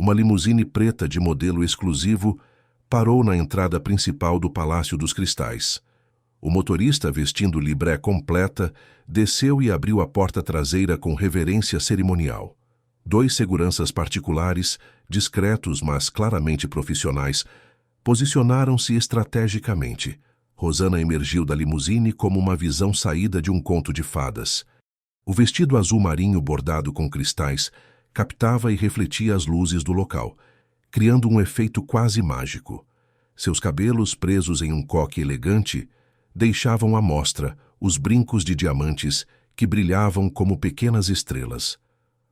Uma limusine preta de modelo exclusivo parou na entrada principal do Palácio dos Cristais. O motorista, vestindo libré completa, desceu e abriu a porta traseira com reverência cerimonial. 2 seguranças particulares, discretos mas claramente profissionais, posicionaram-se estrategicamente. Rosana emergiu da limusine como uma visão saída de um conto de fadas. O vestido azul marinho bordado com cristais captava e refletia as luzes do local, criando um efeito quase mágico. Seus cabelos, presos em um coque elegante, deixavam à mostra os brincos de diamantes que brilhavam como pequenas estrelas.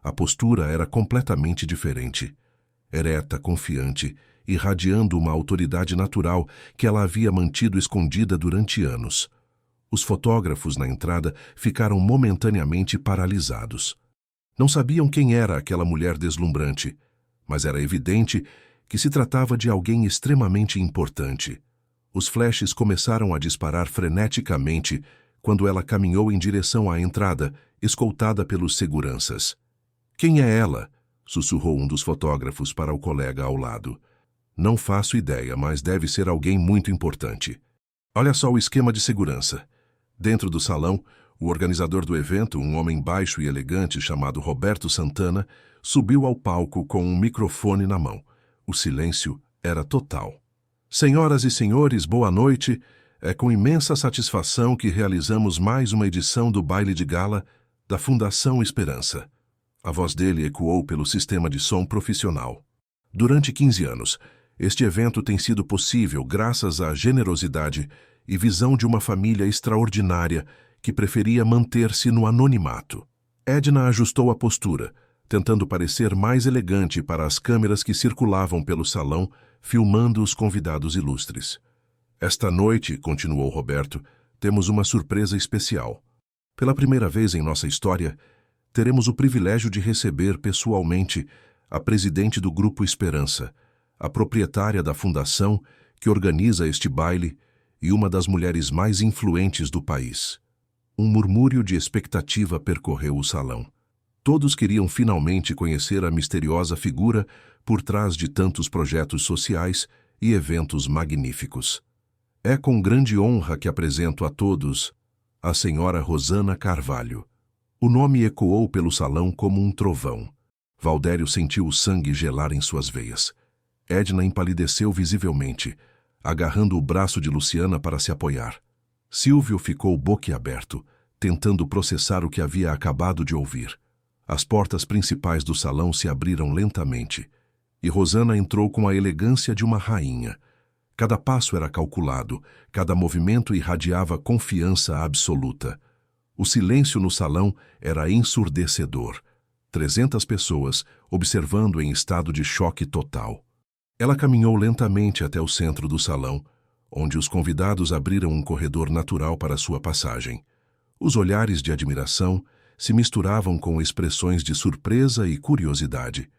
A postura era completamente diferente. Ereta, confiante, irradiando uma autoridade natural que ela havia mantido escondida durante anos. Os fotógrafos na entrada ficaram momentaneamente paralisados. Não sabiam quem era aquela mulher deslumbrante, mas era evidente que se tratava de alguém extremamente importante. Os flashes começaram a disparar freneticamente quando ela caminhou em direção à entrada, escoltada pelos seguranças. "Quem é ela?" sussurrou um dos fotógrafos para o colega ao lado. "Não faço ideia, mas deve ser alguém muito importante." Olha só o esquema de segurança. Dentro do salão, o organizador do evento, um homem baixo e elegante chamado Roberto Santana, subiu ao palco com um microfone na mão. O silêncio era total. "Senhoras e senhores, boa noite. É com imensa satisfação que realizamos mais uma edição do baile de gala da Fundação Esperança." A voz dele ecoou pelo sistema de som profissional. "Durante 15 anos, este evento tem sido possível graças à generosidade e visão de uma família extraordinária que preferia manter-se no anonimato." Edna ajustou a postura, tentando parecer mais elegante para as câmeras que circulavam pelo salão, filmando os convidados ilustres. "Esta noite", continuou Roberto, "temos uma surpresa especial. Pela primeira vez em nossa história, teremos o privilégio de receber pessoalmente a presidente do Grupo Esperança, a proprietária da fundação que organiza este baile e uma das mulheres mais influentes do país." Um murmúrio de expectativa percorreu o salão. Todos queriam finalmente conhecer a misteriosa figura por trás de tantos projetos sociais e eventos magníficos. "É com grande honra que apresento a todos a senhora Rosana Carvalho." O nome ecoou pelo salão como um trovão. Valdério sentiu o sangue gelar em suas veias. Edna empalideceu visivelmente, agarrando o braço de Luciana para se apoiar. Silvio ficou boquiaberto, tentando processar o que havia acabado de ouvir. As portas principais do salão se abriram lentamente, e Rosana entrou com a elegância de uma rainha. Cada passo era calculado, cada movimento irradiava confiança absoluta. O silêncio no salão era ensurdecedor. 300 pessoas observando em estado de choque total. Ela caminhou lentamente até o centro do salão, onde os convidados abriram um corredor natural para sua passagem. Os olhares de admiração se misturavam com expressões de surpresa e curiosidade.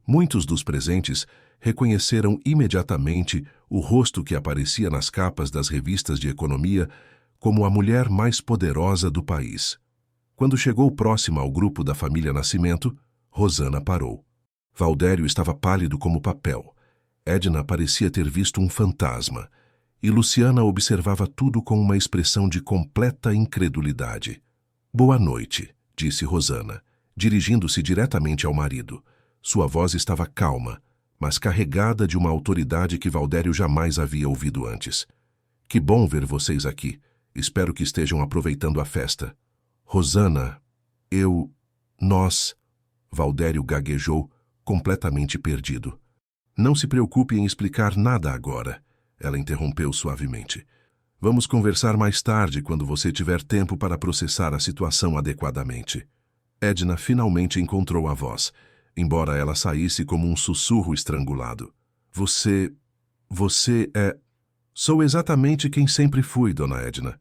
Muitos dos presentes reconheceram imediatamente o rosto que aparecia nas capas das revistas de economia como a mulher mais poderosa do país. Quando chegou próxima ao grupo da família Nascimento, Rosana parou. Valdério estava pálido como papel. Edna parecia ter visto um fantasma, e Luciana observava tudo com uma expressão de completa incredulidade. "Boa noite", disse Rosana, dirigindo-se diretamente ao marido. Sua voz estava calma, mas carregada de uma autoridade que Valdério jamais havia ouvido antes. "Que bom ver vocês aqui. Espero que estejam aproveitando a festa." "Rosana, nós..." Valdério gaguejou, completamente perdido. "Não se preocupe em explicar nada agora", ela interrompeu suavemente. "Vamos conversar mais tarde, quando você tiver tempo para processar a situação adequadamente." Edna finalmente encontrou a voz, embora ela saísse como um sussurro estrangulado. Você é..." "Sou exatamente quem sempre fui, dona Edna.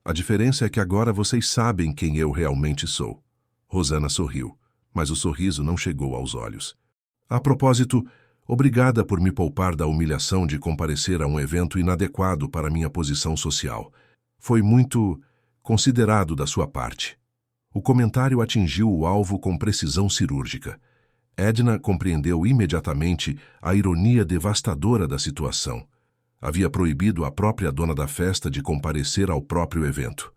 A diferença é que agora vocês sabem quem eu realmente sou." Rosana sorriu, mas o sorriso não chegou aos olhos. "A propósito, obrigada por me poupar da humilhação de comparecer a um evento inadequado para minha posição social. Foi muito considerado da sua parte." O comentário atingiu o alvo com precisão cirúrgica. Edna compreendeu imediatamente a ironia devastadora da situação. Havia proibido a própria dona da festa de comparecer ao próprio evento.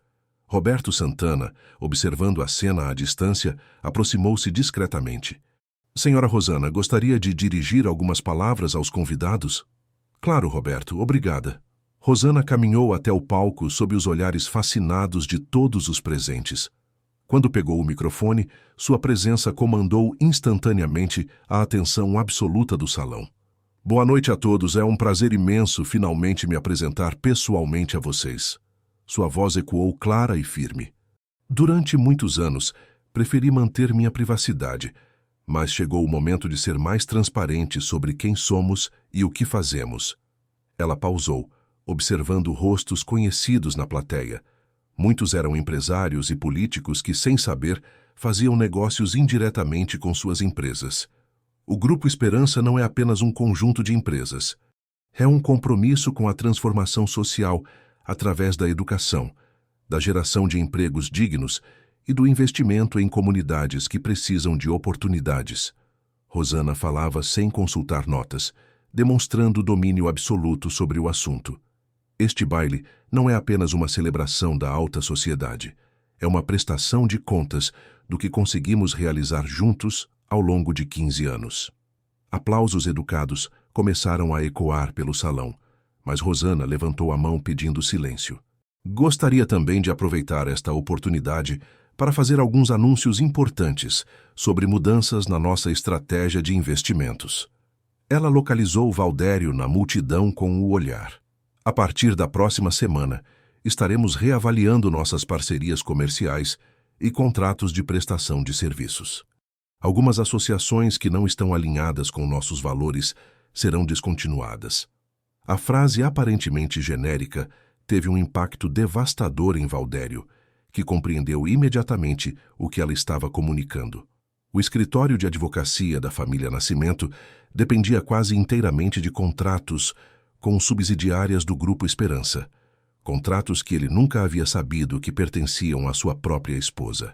Roberto Santana, observando a cena à distância, aproximou-se discretamente. Senhora Rosana, gostaria de dirigir algumas palavras aos convidados? Claro, Roberto, obrigada. Rosana caminhou até o palco sob os olhares fascinados de todos os presentes. Quando pegou o microfone, sua presença comandou instantaneamente a atenção absoluta do salão. Boa noite a todos, é um prazer imenso finalmente me apresentar pessoalmente a vocês. Sua voz ecoou clara e firme. Durante muitos anos, preferi manter minha privacidade, mas chegou o momento de ser mais transparente sobre quem somos e o que fazemos. Ela pausou, observando rostos conhecidos na plateia. Muitos eram empresários e políticos que, sem saber, faziam negócios indiretamente com suas empresas. O Grupo Esperança não é apenas um conjunto de empresas. É um compromisso com a transformação social através da educação, da geração de empregos dignos e do investimento em comunidades que precisam de oportunidades. Rosana falava sem consultar notas, demonstrando domínio absoluto sobre o assunto. Este baile não é apenas uma celebração da alta sociedade. É uma prestação de contas do que conseguimos realizar juntos ao longo de 15 anos. Aplausos educados começaram a ecoar pelo salão, mas Rosana levantou a mão pedindo silêncio. Gostaria também de aproveitar esta oportunidade para fazer alguns anúncios importantes sobre mudanças na nossa estratégia de investimentos. Ela localizou Valdério na multidão com o olhar. A partir da próxima semana, estaremos reavaliando nossas parcerias comerciais e contratos de prestação de serviços. Algumas associações que não estão alinhadas com nossos valores serão descontinuadas. A frase aparentemente genérica teve um impacto devastador em Valdério, que compreendeu imediatamente o que ela estava comunicando. O escritório de advocacia da família Nascimento dependia quase inteiramente de contratos com subsidiárias do Grupo Esperança, contratos que ele nunca havia sabido que pertenciam à sua própria esposa.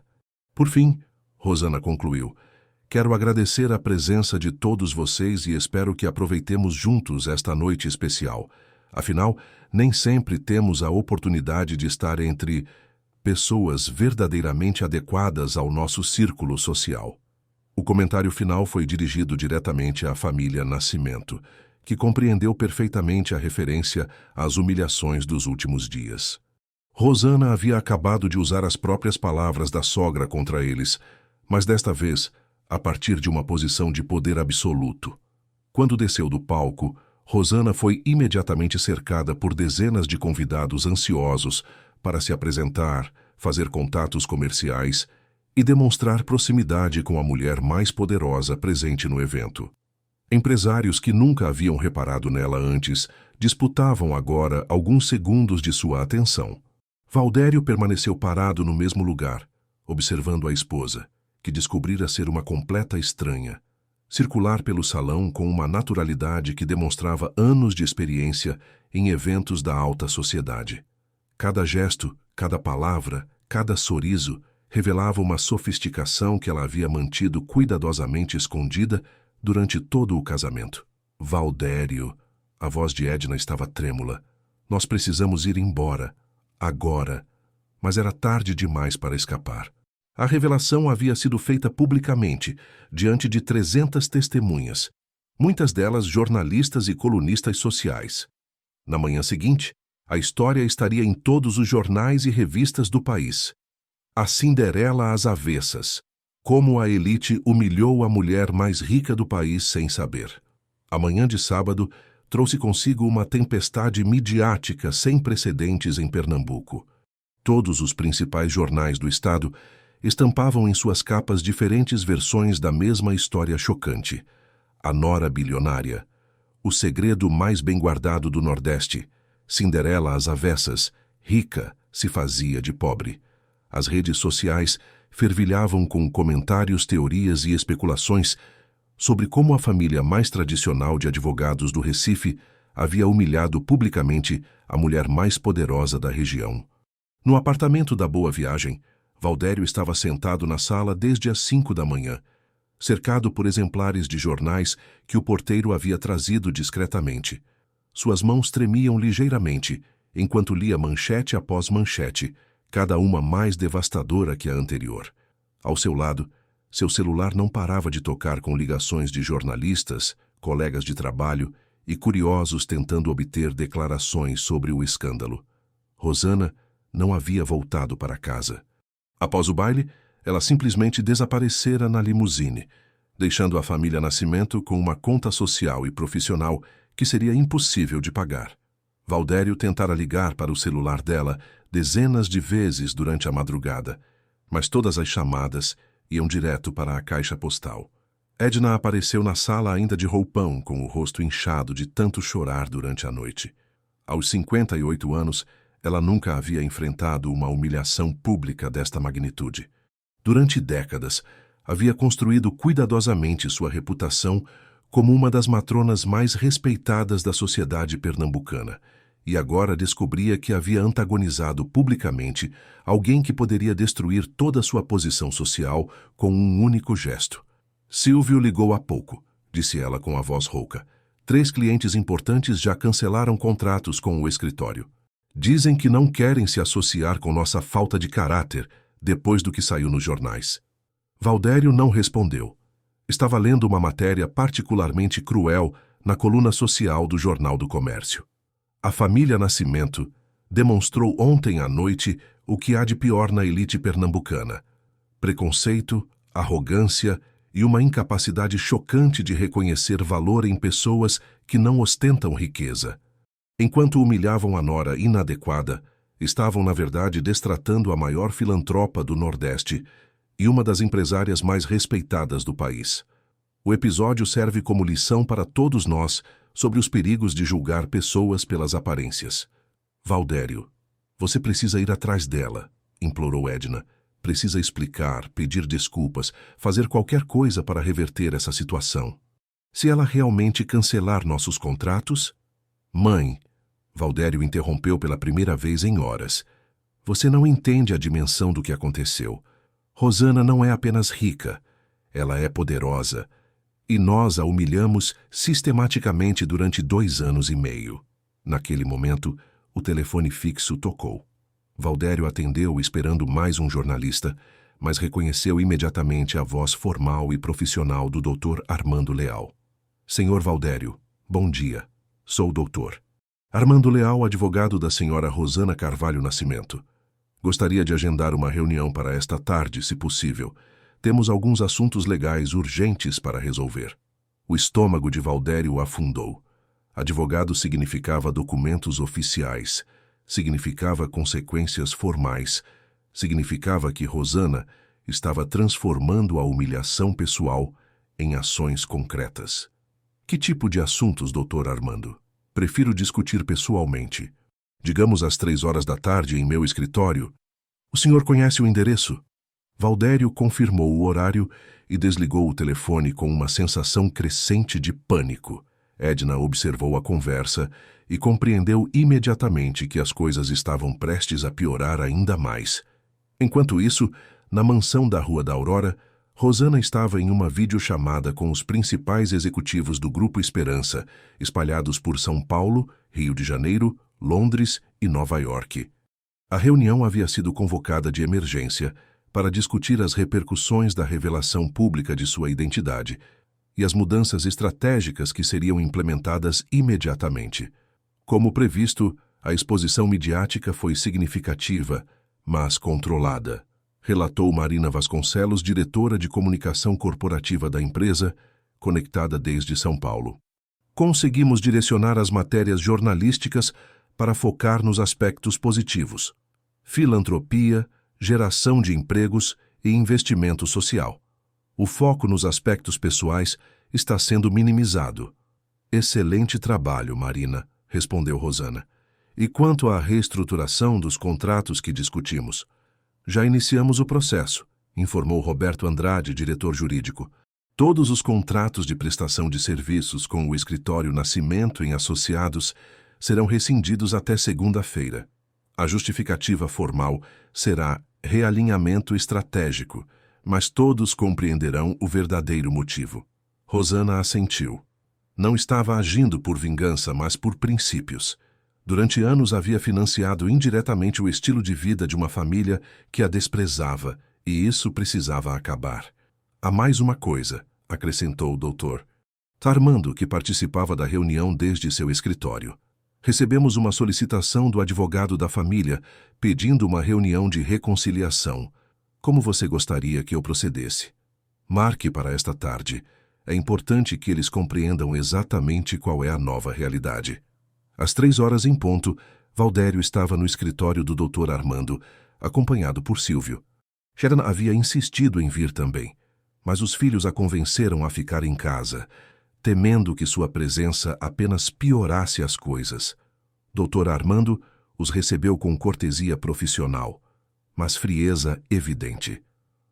Por fim, Rosana concluiu, quero agradecer a presença de todos vocês e espero que aproveitemos juntos esta noite especial. Afinal, nem sempre temos a oportunidade de estar entre pessoas verdadeiramente adequadas ao nosso círculo social. O comentário final foi dirigido diretamente à família Nascimento, que compreendeu perfeitamente a referência às humilhações dos últimos dias. Rosana havia acabado de usar as próprias palavras da sogra contra eles, mas desta vez, a partir de uma posição de poder absoluto. Quando desceu do palco, Rosana foi imediatamente cercada por dezenas de convidados ansiosos para se apresentar, fazer contatos comerciais e demonstrar proximidade com a mulher mais poderosa presente no evento. Empresários que nunca haviam reparado nela antes disputavam agora alguns segundos de sua atenção. Valdério permaneceu parado no mesmo lugar, observando a esposa, que descobrira ser uma completa estranha, circular pelo salão com uma naturalidade que demonstrava anos de experiência em eventos da alta sociedade. Cada gesto, cada palavra, cada sorriso revelava uma sofisticação que ela havia mantido cuidadosamente escondida durante todo o casamento. Valdério, a voz de Edna estava trêmula. Nós precisamos ir embora, agora. Mas era tarde demais para escapar. A revelação havia sido feita publicamente, diante de 300 testemunhas, muitas delas jornalistas e colunistas sociais. Na manhã seguinte, a história estaria em todos os jornais e revistas do país. A Cinderela às avessas. Como a elite humilhou a mulher mais rica do país sem saber. A manhã de sábado trouxe consigo uma tempestade midiática sem precedentes em Pernambuco. Todos os principais jornais do estado estampavam em suas capas diferentes versões da mesma história chocante. A nora bilionária. O segredo mais bem guardado do Nordeste. Cinderela às avessas. Rica se fazia de pobre. As redes sociais fervilhavam com comentários, teorias e especulações sobre como a família mais tradicional de advogados do Recife havia humilhado publicamente a mulher mais poderosa da região. No apartamento da Boa Viagem, Valdério estava sentado na sala desde as 5 da manhã. cercado por exemplares de jornais que o porteiro havia trazido discretamente. Suas mãos tremiam ligeiramente, enquanto lia manchete após manchete, cada uma mais devastadora que a anterior. Ao seu lado, seu celular não parava de tocar com ligações de jornalistas, colegas de trabalho e curiosos tentando obter declarações sobre o escândalo. Rosana não havia voltado para casa. Após o baile, ela simplesmente desaparecera na limusine, deixando a família Nascimento com uma conta social e profissional que seria impossível de pagar. Valdério tentara ligar para o celular dela dezenas de vezes durante a madrugada, mas todas as chamadas iam direto para a caixa postal. Edna apareceu na sala ainda de roupão, com o rosto inchado de tanto chorar durante a noite. Aos 58 anos, ela nunca havia enfrentado uma humilhação pública desta magnitude. Durante décadas, havia construído cuidadosamente sua reputação como uma das matronas mais respeitadas da sociedade pernambucana, e agora descobria que havia antagonizado publicamente alguém que poderia destruir toda sua posição social com um único gesto. Silvio ligou há pouco, disse ela com a voz rouca. 3 clientes importantes já cancelaram contratos com o escritório. Dizem que não querem se associar com nossa falta de caráter depois do que saiu nos jornais. Valdério não respondeu. Estava lendo uma matéria particularmente cruel na coluna social do Jornal do Comércio. A família Nascimento demonstrou ontem à noite o que há de pior na elite pernambucana: preconceito, arrogância e uma incapacidade chocante de reconhecer valor em pessoas que não ostentam riqueza. Enquanto humilhavam a nora inadequada, estavam na verdade destratando a maior filantropa do Nordeste e uma das empresárias mais respeitadas do país. O episódio serve como lição para todos nós sobre os perigos de julgar pessoas pelas aparências. Valdério, você precisa ir atrás dela, implorou Edna. Precisa explicar, pedir desculpas, fazer qualquer coisa para reverter essa situação. Se ela realmente cancelar nossos contratos... Mãe, Valdério interrompeu pela primeira vez em horas. Você não entende a dimensão do que aconteceu. Rosana não é apenas rica, ela é poderosa. E nós a humilhamos sistematicamente durante 2 anos e meio. Naquele momento, o telefone fixo tocou. Valdério atendeu esperando mais um jornalista, mas reconheceu imediatamente a voz formal e profissional do Dr. Armando Leal. Senhor Valdério, bom dia. Sou o doutor. Armando Leal, advogado da senhora Rosana Carvalho Nascimento. Gostaria de agendar uma reunião para esta tarde, se possível. Temos alguns assuntos legais urgentes para resolver. O estômago de Valdério afundou. Advogado significava documentos oficiais. Significava consequências formais, significava que Rosana estava transformando a humilhação pessoal em ações concretas. Que tipo de assuntos, doutor Armando? Prefiro discutir pessoalmente. Digamos às 3 horas da tarde em meu escritório. O senhor conhece o endereço? Valdério confirmou o horário e desligou o telefone com uma sensação crescente de pânico. Edna observou a conversa e compreendeu imediatamente que as coisas estavam prestes a piorar ainda mais. Enquanto isso, na mansão da Rua da Aurora, Rosana estava em uma videochamada com os principais executivos do Grupo Esperança, espalhados por São Paulo, Rio de Janeiro, Londres e Nova York. A reunião havia sido convocada de emergência para discutir as repercussões da revelação pública de sua identidade e as mudanças estratégicas que seriam implementadas imediatamente. Como previsto, a exposição midiática foi significativa, mas controlada, relatou Marina Vasconcelos, diretora de comunicação corporativa da empresa, conectada desde São Paulo. Conseguimos direcionar as matérias jornalísticas para focar nos aspectos positivos: filantropia, geração de empregos e investimento social. O foco nos aspectos pessoais está sendo minimizado. Excelente trabalho, Marina, respondeu Rosana. E quanto à reestruturação dos contratos que discutimos? Já iniciamos o processo, informou Roberto Andrade, diretor jurídico. Todos os contratos de prestação de serviços com o escritório Nascimento em Associados serão rescindidos até segunda-feira. A justificativa formal será realinhamento estratégico, mas todos compreenderão o verdadeiro motivo. Rosana assentiu. Não estava agindo por vingança, mas por princípios. Durante anos havia financiado indiretamente o estilo de vida de uma família que a desprezava, e isso precisava acabar. Há mais uma coisa, acrescentou o doutor. Armando, que participava da reunião desde seu escritório. Recebemos uma solicitação do advogado da família, pedindo uma reunião de reconciliação. Como você gostaria que eu procedesse? Marque para esta tarde. É importante que eles compreendam exatamente qual é a nova realidade. Às 3h em ponto, Valdério estava no escritório do Dr. Armando, acompanhado por Silvio. Sharon havia insistido em vir também, mas os filhos a convenceram a ficar em casa, temendo que sua presença apenas piorasse as coisas. Dr. Armando os recebeu com cortesia profissional, mas frieza evidente.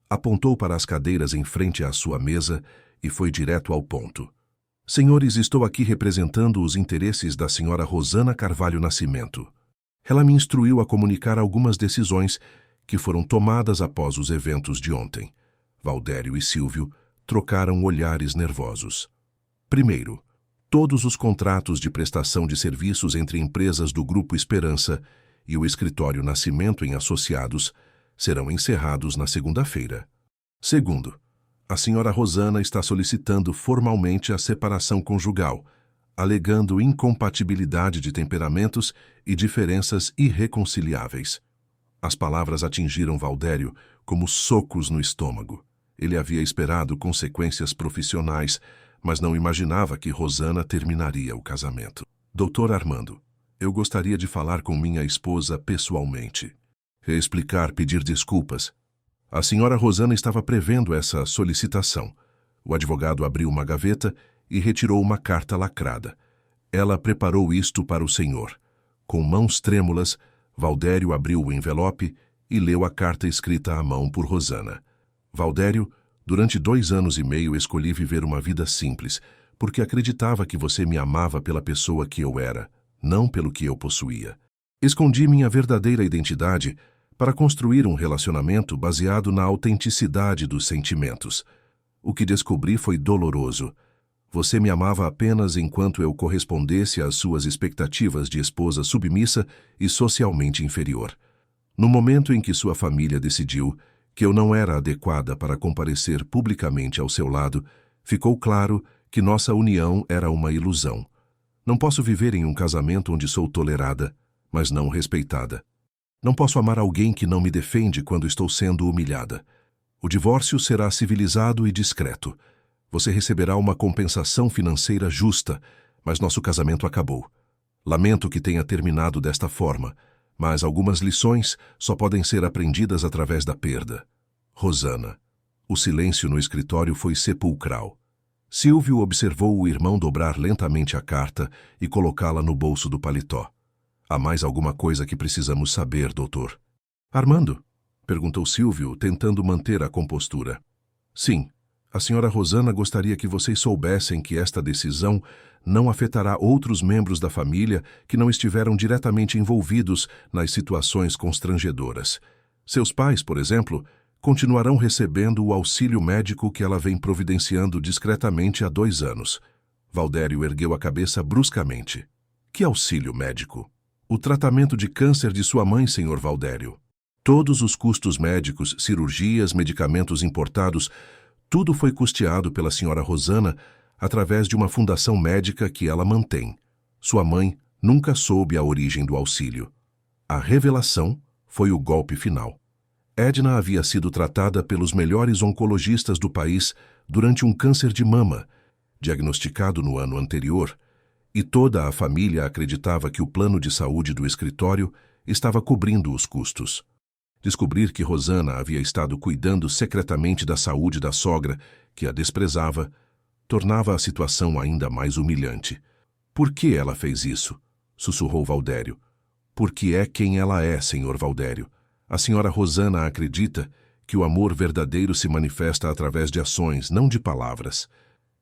Apontou para as cadeiras em frente à sua mesa e foi direto ao ponto. Senhores, estou aqui representando os interesses da senhora Rosana Carvalho Nascimento. Ela me instruiu a comunicar algumas decisões que foram tomadas após os eventos de ontem. Valdério e Silvio trocaram olhares nervosos. Primeiro, todos os contratos de prestação de serviços entre empresas do Grupo Esperança e o Escritório Nascimento em Associados serão encerrados na segunda-feira. Segundo, a senhora Rosana está solicitando formalmente a separação conjugal, alegando incompatibilidade de temperamentos e diferenças irreconciliáveis. As palavras atingiram Valdério como socos no estômago. Ele havia esperado consequências profissionais, mas não imaginava que Rosana terminaria o casamento. Doutor Armando, eu gostaria de falar com minha esposa pessoalmente. Explicar, pedir desculpas. A senhora Rosana estava prevendo essa solicitação. O advogado abriu uma gaveta e retirou uma carta lacrada. Ela preparou isto para o senhor. Com mãos trêmulas, Valdério abriu o envelope e leu a carta escrita à mão por Rosana. Valdério, durante 2 anos e meio escolhi viver uma vida simples, porque acreditava que você me amava pela pessoa que eu era, não pelo que eu possuía. Escondi minha verdadeira identidade para construir um relacionamento baseado na autenticidade dos sentimentos. O que descobri foi doloroso. Você me amava apenas enquanto eu correspondesse às suas expectativas de esposa submissa e socialmente inferior. No momento em que sua família decidiu que eu não era adequada para comparecer publicamente ao seu lado, ficou claro que nossa união era uma ilusão. Não posso viver em um casamento onde sou tolerada, mas não respeitada. Não posso amar alguém que não me defende quando estou sendo humilhada. O divórcio será civilizado e discreto. Você receberá uma compensação financeira justa, mas nosso casamento acabou. Lamento que tenha terminado desta forma, mas algumas lições só podem ser aprendidas através da perda. Rosana. O silêncio no escritório foi sepulcral. Silvio observou o irmão dobrar lentamente a carta e colocá-la no bolso do paletó. Há mais alguma coisa que precisamos saber, doutor? Armando? Perguntou Silvio, tentando manter a compostura. Sim. A senhora Rosana gostaria que vocês soubessem que esta decisão não afetará outros membros da família que não estiveram diretamente envolvidos nas situações constrangedoras. Seus pais, por exemplo, continuarão recebendo o auxílio médico que ela vem providenciando discretamente há 2 anos. Valdério ergueu a cabeça bruscamente. Que auxílio médico? O tratamento de câncer de sua mãe, senhor Valdério. Todos os custos médicos, cirurgias, medicamentos importados, tudo foi custeado pela senhora Rosana através de uma fundação médica que ela mantém. Sua mãe nunca soube a origem do auxílio. A revelação foi o golpe final. Edna havia sido tratada pelos melhores oncologistas do país durante um câncer de mama, diagnosticado no ano anterior, e toda a família acreditava que o plano de saúde do escritório estava cobrindo os custos. Descobrir que Rosana havia estado cuidando secretamente da saúde da sogra, que a desprezava, tornava a situação ainda mais humilhante. Por que ela fez isso? Sussurrou Valdério. Porque é quem ela é, senhor Valdério. A senhora Rosana acredita que o amor verdadeiro se manifesta através de ações, não de palavras.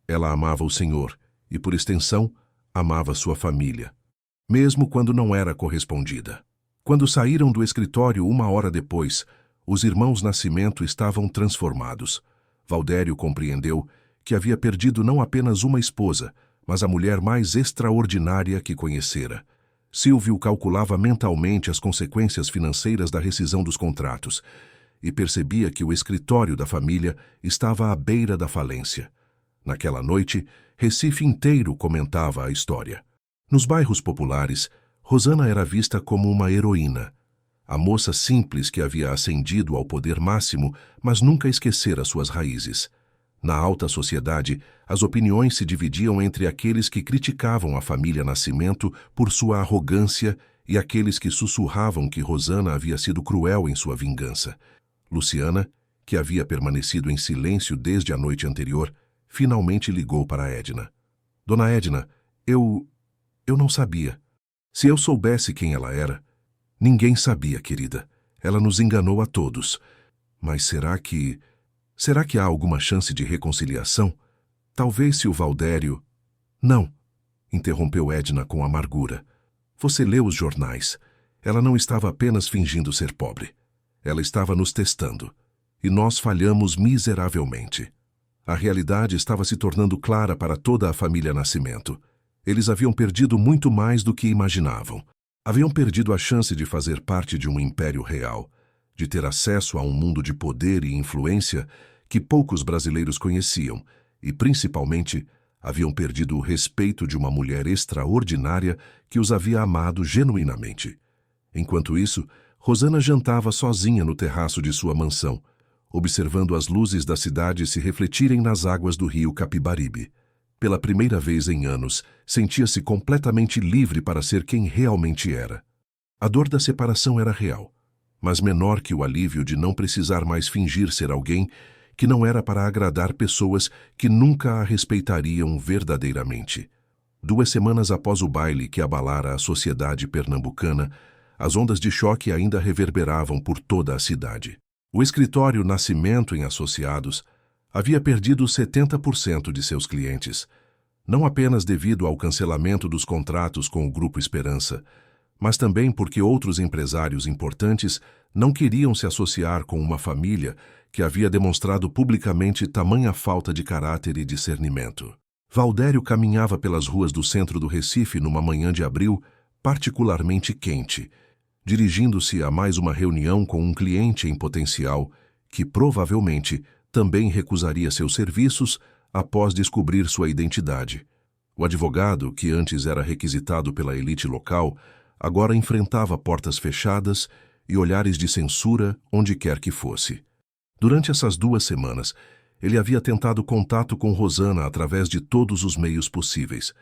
Ela amava o Senhor e, por extensão, amava sua família, mesmo quando não era correspondida. Quando saíram do escritório 1 hora depois, Os irmãos Nascimento estavam transformados. Valdério compreendeu que havia perdido não apenas uma esposa, mas a mulher mais extraordinária que conhecera. Silvio calculava mentalmente as consequências financeiras da rescisão dos contratos e percebia que o escritório da família estava à beira da falência. Naquela noite, Recife inteiro comentava a história. Nos bairros populares, Rosana era vista como uma heroína. A moça simples que havia ascendido ao poder máximo, mas nunca esquecera suas raízes. Na alta sociedade, as opiniões se dividiam entre aqueles que criticavam a família Nascimento por sua arrogância e aqueles que sussurravam que Rosana havia sido cruel em sua vingança. Luciana, que havia permanecido em silêncio desde a noite anterior, finalmente ligou para Edna. Dona Edna, eu não sabia. Se eu soubesse quem ela era... Ninguém sabia, querida. Ela nos enganou a todos. Mas será que há alguma chance de reconciliação? Talvez se o Valdério... Não, interrompeu Edna com amargura. Você leu os jornais. Ela não estava apenas fingindo ser pobre. Ela estava nos testando. E nós falhamos miseravelmente. A realidade estava se tornando clara para toda a família Nascimento. Eles haviam perdido muito mais do que imaginavam. Haviam perdido a chance de fazer parte de um império real, de ter acesso a um mundo de poder e influência que poucos brasileiros conheciam e, principalmente, haviam perdido o respeito de uma mulher extraordinária que os havia amado genuinamente. Enquanto isso, Rosana jantava sozinha no terraço de sua mansão, observando as luzes da cidade se refletirem nas águas do rio Capibaribe. Pela primeira vez em anos, sentia-se completamente livre para ser quem realmente era. A dor da separação era real, mas menor que o alívio de não precisar mais fingir ser alguém que não era para agradar pessoas que nunca a respeitariam verdadeiramente. 2 semanas após o baile que abalara a sociedade pernambucana, as ondas de choque ainda reverberavam por toda a cidade. O escritório Nascimento em Associados havia perdido 70% de seus clientes, não apenas devido ao cancelamento dos contratos com o Grupo Esperança, mas também porque outros empresários importantes não queriam se associar com uma família que havia demonstrado publicamente tamanha falta de caráter e discernimento. Valdério caminhava pelas ruas do centro do Recife numa manhã de abril particularmente quente, dirigindo-se a mais uma reunião com um cliente em potencial que, provavelmente, também recusaria seus serviços após descobrir sua identidade. O advogado, que antes era requisitado pela elite local, agora enfrentava portas fechadas e olhares de censura onde quer que fosse. Durante essas 2 semanas, ele havia tentado contato com Rosana através de todos os meios possíveis.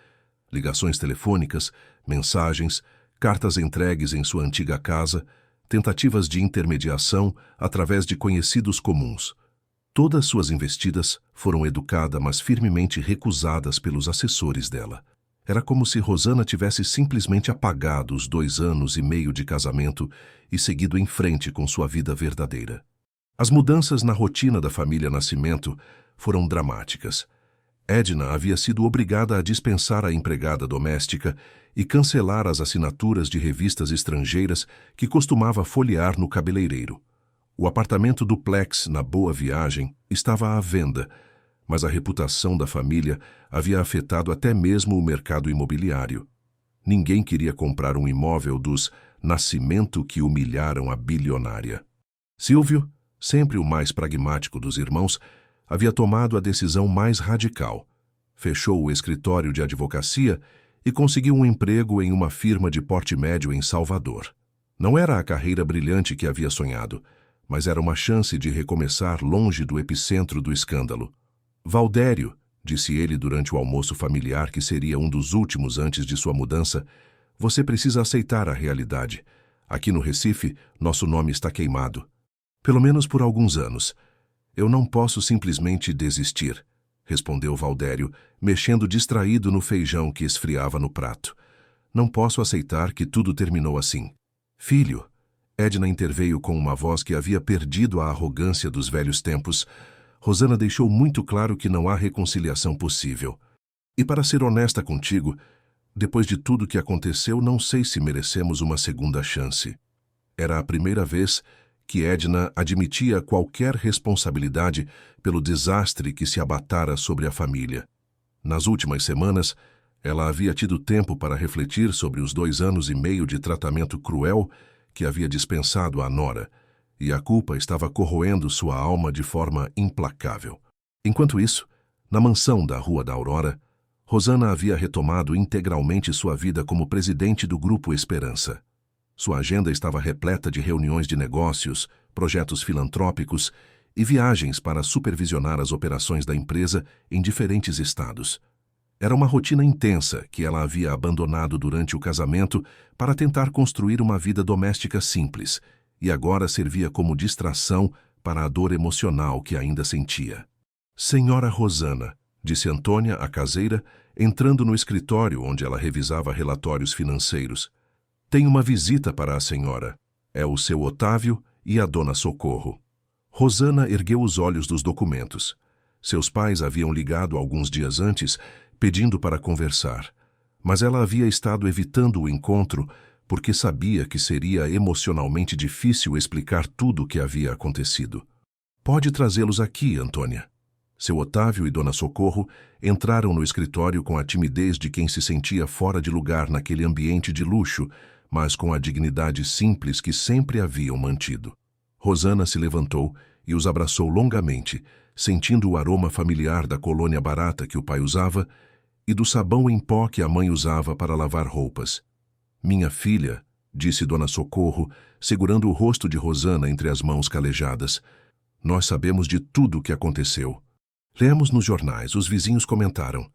Ligações telefônicas, mensagens, cartas entregues em sua antiga casa, tentativas de intermediação através de conhecidos comuns. Todas suas investidas foram educadas, mas firmemente recusadas pelos assessores dela. Era como se Rosana tivesse simplesmente apagado os 2 anos e meio de casamento e seguido em frente com sua vida verdadeira. As mudanças na rotina da família Nascimento foram dramáticas. Edna havia sido obrigada a dispensar a empregada doméstica e cancelar as assinaturas de revistas estrangeiras que costumava folhear no cabeleireiro. O apartamento duplex na Boa Viagem estava à venda, mas a reputação da família havia afetado até mesmo o mercado imobiliário. Ninguém queria comprar um imóvel dos Nascimento que humilharam a bilionária. Silvio, sempre o mais pragmático dos irmãos, havia tomado a decisão mais radical. Fechou o escritório de advocacia e conseguiu um emprego em uma firma de porte médio em Salvador. Não era a carreira brilhante que havia sonhado, mas era uma chance de recomeçar longe do epicentro do escândalo. Valdério, disse ele durante o almoço familiar que seria um dos últimos antes de sua mudança, você precisa aceitar a realidade. Aqui no Recife, nosso nome está queimado. Pelo menos por alguns anos. Eu não posso simplesmente desistir, respondeu Valdério, mexendo distraído no feijão que esfriava no prato. Não posso aceitar que tudo terminou assim. Filho, Edna interveio com uma voz que havia perdido a arrogância dos velhos tempos. Rosana deixou muito claro que não há reconciliação possível. E para ser honesta contigo, depois de tudo que aconteceu, não sei se merecemos uma segunda chance. Era a primeira vez que Edna admitia qualquer responsabilidade pelo desastre que se abatara sobre a família. Nas últimas semanas, ela havia tido tempo para refletir sobre os 2 anos e meio de tratamento cruel que havia dispensado à nora, e a culpa estava corroendo sua alma de forma implacável. Enquanto isso, na mansão da Rua da Aurora, Rosana havia retomado integralmente sua vida como presidente do Grupo Esperança. Sua agenda estava repleta de reuniões de negócios, projetos filantrópicos e viagens para supervisionar as operações da empresa em diferentes estados. Era uma rotina intensa que ela havia abandonado durante o casamento para tentar construir uma vida doméstica simples, e agora servia como distração para a dor emocional que ainda sentia. Senhora Rosana, disse Antônia, a caseira, entrando no escritório onde ela revisava relatórios financeiros. Tenho uma visita para a senhora. É o seu Otávio e a dona Socorro. Rosana ergueu os olhos dos documentos. Seus pais haviam ligado alguns dias antes, pedindo para conversar, mas ela havia estado evitando o encontro porque sabia que seria emocionalmente difícil explicar tudo o que havia acontecido. Pode trazê-los aqui, Antônia. Seu Otávio e dona Socorro entraram no escritório com a timidez de quem se sentia fora de lugar naquele ambiente de luxo, mas com a dignidade simples que sempre haviam mantido. Rosana se levantou e os abraçou longamente, sentindo o aroma familiar da colônia barata que o pai usava e do sabão em pó que a mãe usava para lavar roupas. Minha filha, disse dona Socorro, segurando o rosto de Rosana entre as mãos calejadas, nós sabemos de tudo o que aconteceu. Lemos nos jornais, os vizinhos comentaram.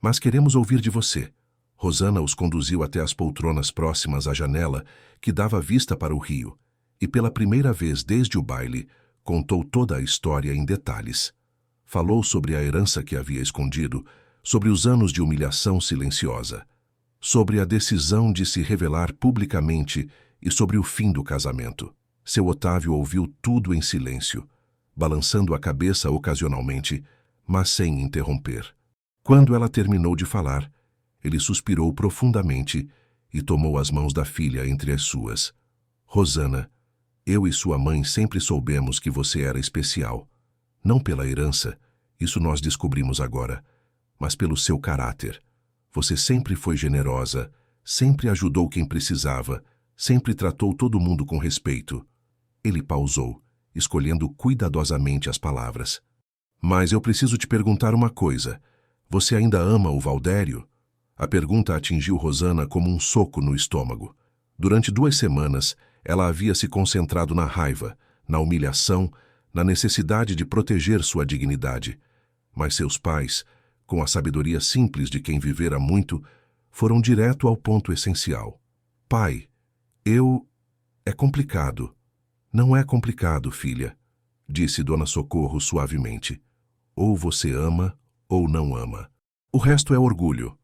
Mas queremos ouvir de você. Rosana os conduziu até as poltronas próximas à janela, que dava vista para o rio, e pela primeira vez desde o baile, contou toda a história em detalhes. Falou sobre a herança que havia escondido, sobre os anos de humilhação silenciosa, sobre a decisão de se revelar publicamente e sobre o fim do casamento. Seu Otávio ouviu tudo em silêncio, balançando a cabeça ocasionalmente, mas sem interromper. Quando ela terminou de falar, ele suspirou profundamente e tomou as mãos da filha entre as suas. Rosana, eu e sua mãe sempre soubemos que você era especial. Não pela herança, isso nós descobrimos agora, mas pelo seu caráter. Você sempre foi generosa, sempre ajudou quem precisava, sempre tratou todo mundo com respeito. Ele pausou, escolhendo cuidadosamente as palavras. Mas eu preciso te perguntar uma coisa. Você ainda ama o Valdério? A pergunta atingiu Rosana como um soco no estômago. Durante 2 semanas, ela havia se concentrado na raiva, na humilhação, na necessidade de proteger sua dignidade. Mas seus pais, com a sabedoria simples de quem vivera muito, foram direto ao ponto essencial. Pai, É complicado. Não é complicado, filha, disse dona Socorro suavemente. Ou você ama, ou não ama. O resto é orgulho.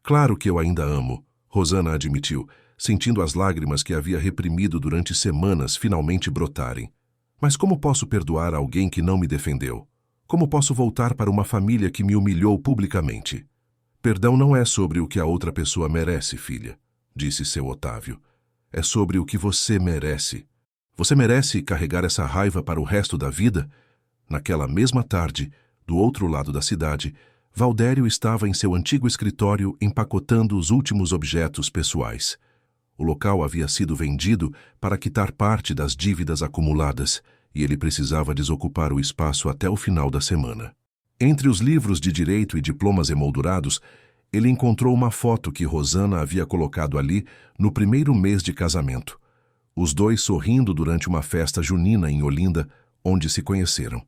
Claro que eu ainda amo, Rosana admitiu, sentindo as lágrimas que havia reprimido durante semanas finalmente brotarem. Mas como posso perdoar alguém que não me defendeu? Como posso voltar para uma família que me humilhou publicamente? Perdão não é sobre o que a outra pessoa merece, filha, disse seu Otávio. É sobre o que você merece. Você merece carregar essa raiva para o resto da vida? Naquela mesma tarde, do outro lado da cidade, Valdério estava em seu antigo escritório empacotando os últimos objetos pessoais. O local havia sido vendido para quitar parte das dívidas acumuladas e ele precisava desocupar o espaço até o final da semana. Entre os livros de direito e diplomas emoldurados, ele encontrou uma foto que Rosana havia colocado ali no primeiro mês de casamento. Os dois sorrindo durante uma festa junina em Olinda, onde se conheceram.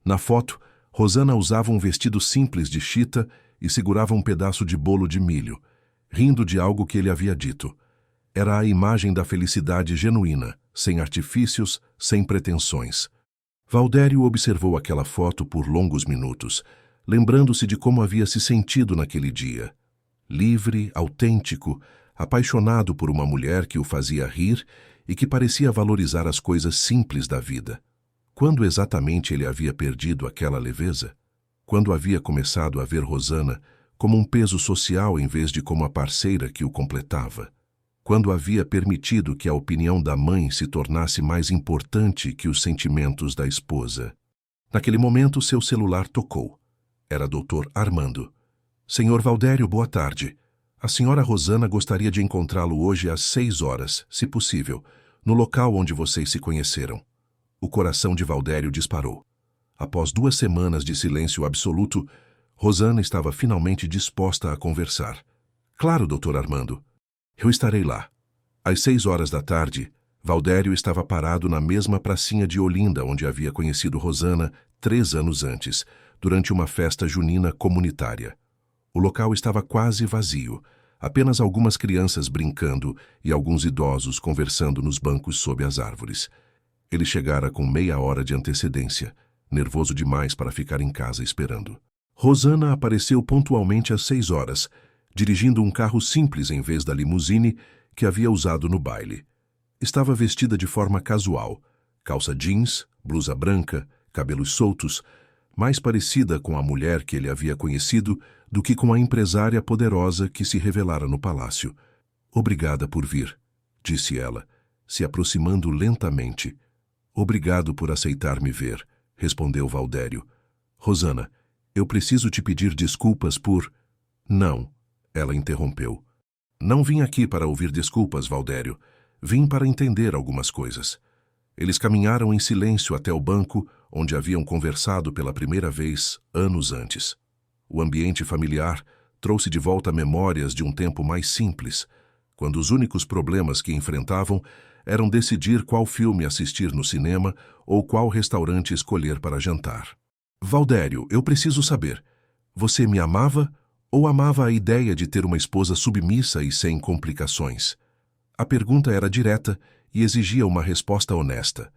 Na foto, Rosana usava um vestido simples de chita e segurava um pedaço de bolo de milho, rindo de algo que ele havia dito. Era a imagem da felicidade genuína, sem artifícios, sem pretensões. Valdério observou aquela foto por longos minutos, lembrando-se de como havia se sentido naquele dia. Livre, autêntico, apaixonado por uma mulher que o fazia rir e que parecia valorizar as coisas simples da vida. Quando exatamente ele havia perdido aquela leveza? Quando havia começado a ver Rosana como um peso social em vez de como a parceira que o completava? quando havia permitido que a opinião da mãe se tornasse mais importante que os sentimentos da esposa. Naquele momento, seu celular tocou. Era Dr. Armando. Senhor Valdério, boa tarde. A senhora Rosana gostaria de encontrá-lo hoje às 6 horas, se possível, no local onde vocês se conheceram. O coração de Valdério disparou. Após 2 semanas de silêncio absoluto, Rosana estava finalmente disposta a conversar. Claro, Dr. Armando. Eu estarei lá. Às 6 horas da tarde, Valdério estava parado na mesma pracinha de Olinda onde havia conhecido Rosana 3 anos antes, durante uma festa junina comunitária. O local estava quase vazio, apenas algumas crianças brincando e alguns idosos conversando nos bancos sob as árvores. Ele chegara com meia hora de antecedência, nervoso demais para ficar em casa esperando. Rosana apareceu pontualmente às 6 horas, dirigindo um carro simples em vez da limusine que havia usado no baile. Estava vestida de forma casual, calça jeans, blusa branca, cabelos soltos, mais parecida com a mulher que ele havia conhecido do que com a empresária poderosa que se revelara no palácio. Obrigada por vir, disse ela, se aproximando lentamente. Obrigado por aceitar me ver, respondeu Valdério. Rosana, eu preciso te pedir desculpas por... Não, ela interrompeu. Não vim aqui para ouvir desculpas, Valdério. Vim para entender algumas coisas. Eles caminharam em silêncio até o banco onde haviam conversado pela primeira vez anos antes. O ambiente familiar trouxe de volta memórias de um tempo mais simples, quando os únicos problemas que enfrentavam eram decidir qual filme assistir no cinema ou qual restaurante escolher para jantar. Valdério, eu preciso saber, você me amava ou amava a ideia de ter uma esposa submissa e sem complicações? A pergunta era direta e exigia uma resposta honesta.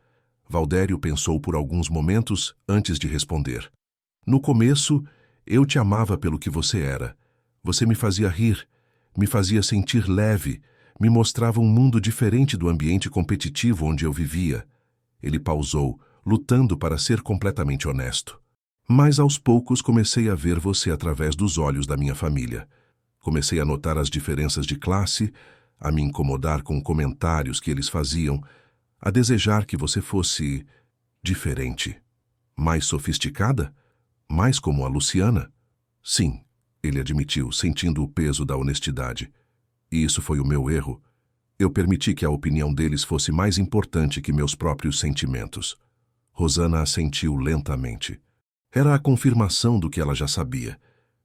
Valdério pensou por alguns momentos antes de responder. No começo, eu te amava pelo que você era. Você me fazia rir, me fazia sentir leve, me mostrava um mundo diferente do ambiente competitivo onde eu vivia. Ele pausou, lutando para ser completamente honesto. Mas aos poucos comecei a ver você através dos olhos da minha família. Comecei a notar as diferenças de classe, a me incomodar com comentários que eles faziam, a desejar que você fosse diferente. Mais sofisticada? Mais como a Luciana? Sim, ele admitiu, sentindo o peso da honestidade. E isso foi o meu erro. Eu permiti que a opinião deles fosse mais importante que meus próprios sentimentos. Rosana assentiu lentamente. Era a confirmação do que ela já sabia,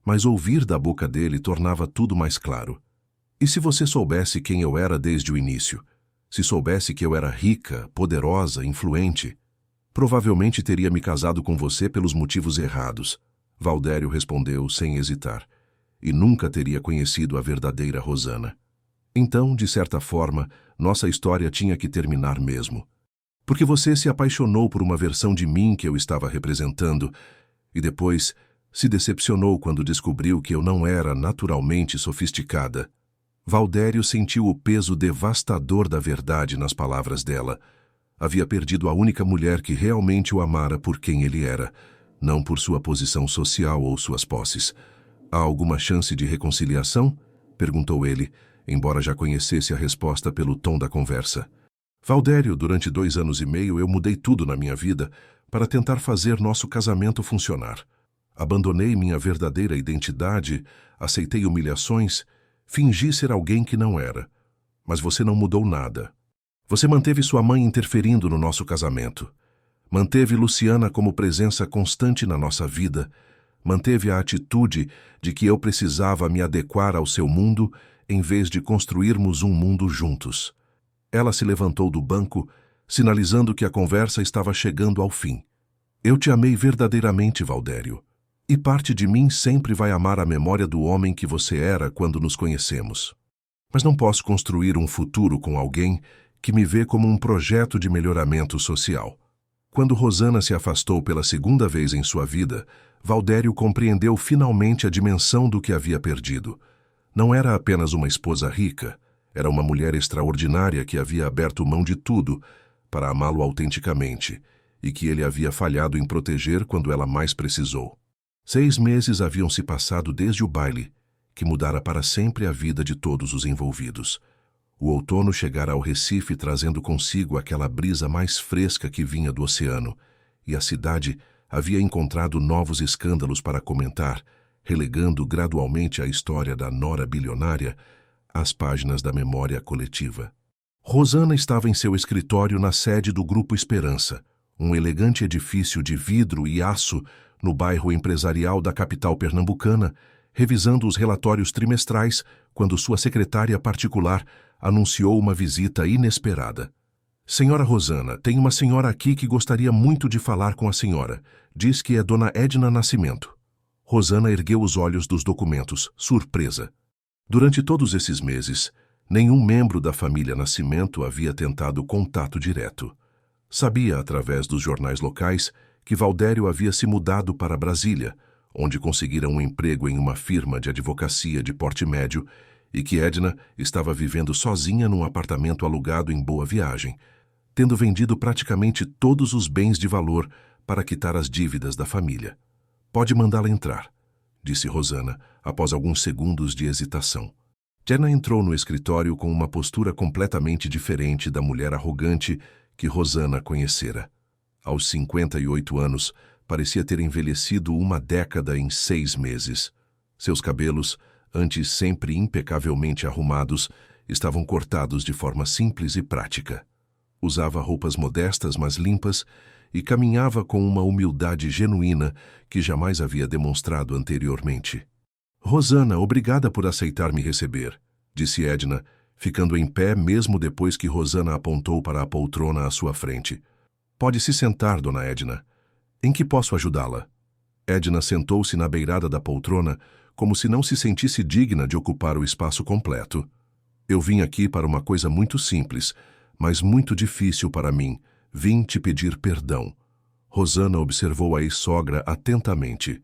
mas ouvir da boca dele tornava tudo mais claro. E se você soubesse quem eu era desde o início? Se soubesse que eu era rica, poderosa, influente? Provavelmente teria me casado com você pelos motivos errados, Valdério respondeu sem hesitar. E nunca teria conhecido a verdadeira Rosana. Então, de certa forma, nossa história tinha que terminar mesmo. Porque você se apaixonou por uma versão de mim que eu estava representando, e depois se decepcionou quando descobriu que eu não era naturalmente sofisticada. Valdério sentiu o peso devastador da verdade nas palavras dela. Havia perdido a única mulher que realmente o amara por quem ele era, não por sua posição social ou suas posses. Há alguma chance de reconciliação? Perguntou ele, embora já conhecesse a resposta pelo tom da conversa. Valdério, durante 2 anos e meio eu mudei tudo na minha vida para tentar fazer nosso casamento funcionar. Abandonei minha verdadeira identidade, aceitei humilhações, fingi ser alguém que não era. Mas você não mudou nada. Você manteve sua mãe interferindo no nosso casamento. Manteve Luciana como presença constante na nossa vida. Manteve a atitude de que eu precisava me adequar ao seu mundo em vez de construirmos um mundo juntos. Ela se levantou do banco, sinalizando que a conversa estava chegando ao fim. Eu te amei verdadeiramente, Valdério. E parte de mim sempre vai amar a memória do homem que você era quando nos conhecemos. Mas não posso construir um futuro com alguém que me vê como um projeto de melhoramento social. Quando Rosana se afastou pela segunda vez em sua vida, Valdério compreendeu finalmente a dimensão do que havia perdido. Não era apenas uma esposa rica, era uma mulher extraordinária que havia aberto mão de tudo para amá-lo autenticamente e que ele havia falhado em proteger quando ela mais precisou. 6 meses haviam se passado desde o baile, que mudara para sempre a vida de todos os envolvidos. O outono chegara ao Recife trazendo consigo aquela brisa mais fresca que vinha do oceano, e a cidade havia encontrado novos escândalos para comentar, relegando gradualmente a história da nora bilionária às páginas da memória coletiva. Rosana estava em seu escritório na sede do Grupo Esperança, um elegante edifício de vidro e aço no bairro empresarial da capital pernambucana, revisando os relatórios trimestrais quando sua secretária particular anunciou uma visita inesperada. Senhora Rosana, tem uma senhora aqui que gostaria muito de falar com a senhora. Diz que é Dona Edna Nascimento. Rosana ergueu os olhos dos documentos, surpresa. Durante todos esses meses, nenhum membro da família Nascimento havia tentado contato direto. Sabia, através dos jornais locais, que Valdério havia se mudado para Brasília, onde conseguira um emprego em uma firma de advocacia de porte médio, e que Edna estava vivendo sozinha num apartamento alugado em Boa Viagem, tendo vendido praticamente todos os bens de valor para quitar as dívidas da família. Pode mandá-la entrar, disse Rosana, após alguns segundos de hesitação. Edna entrou no escritório com uma postura completamente diferente da mulher arrogante que Rosana conhecera. Aos 58 anos, parecia ter envelhecido uma década em 6 meses. Seus cabelos, antes sempre impecavelmente arrumados, estavam cortados de forma simples e prática. Usava roupas modestas, mas limpas, e caminhava com uma humildade genuína que jamais havia demonstrado anteriormente. Rosana, obrigada por aceitar me receber, disse Edna, ficando em pé mesmo depois que Rosana apontou para a poltrona à sua frente. Pode se sentar, Dona Edna. Em que posso ajudá-la? Edna sentou-se na beirada da poltrona, como se não se sentisse digna de ocupar o espaço completo. Eu vim aqui para uma coisa muito simples, mas muito difícil para mim. Vim te pedir perdão. Rosana observou a ex-sogra atentamente.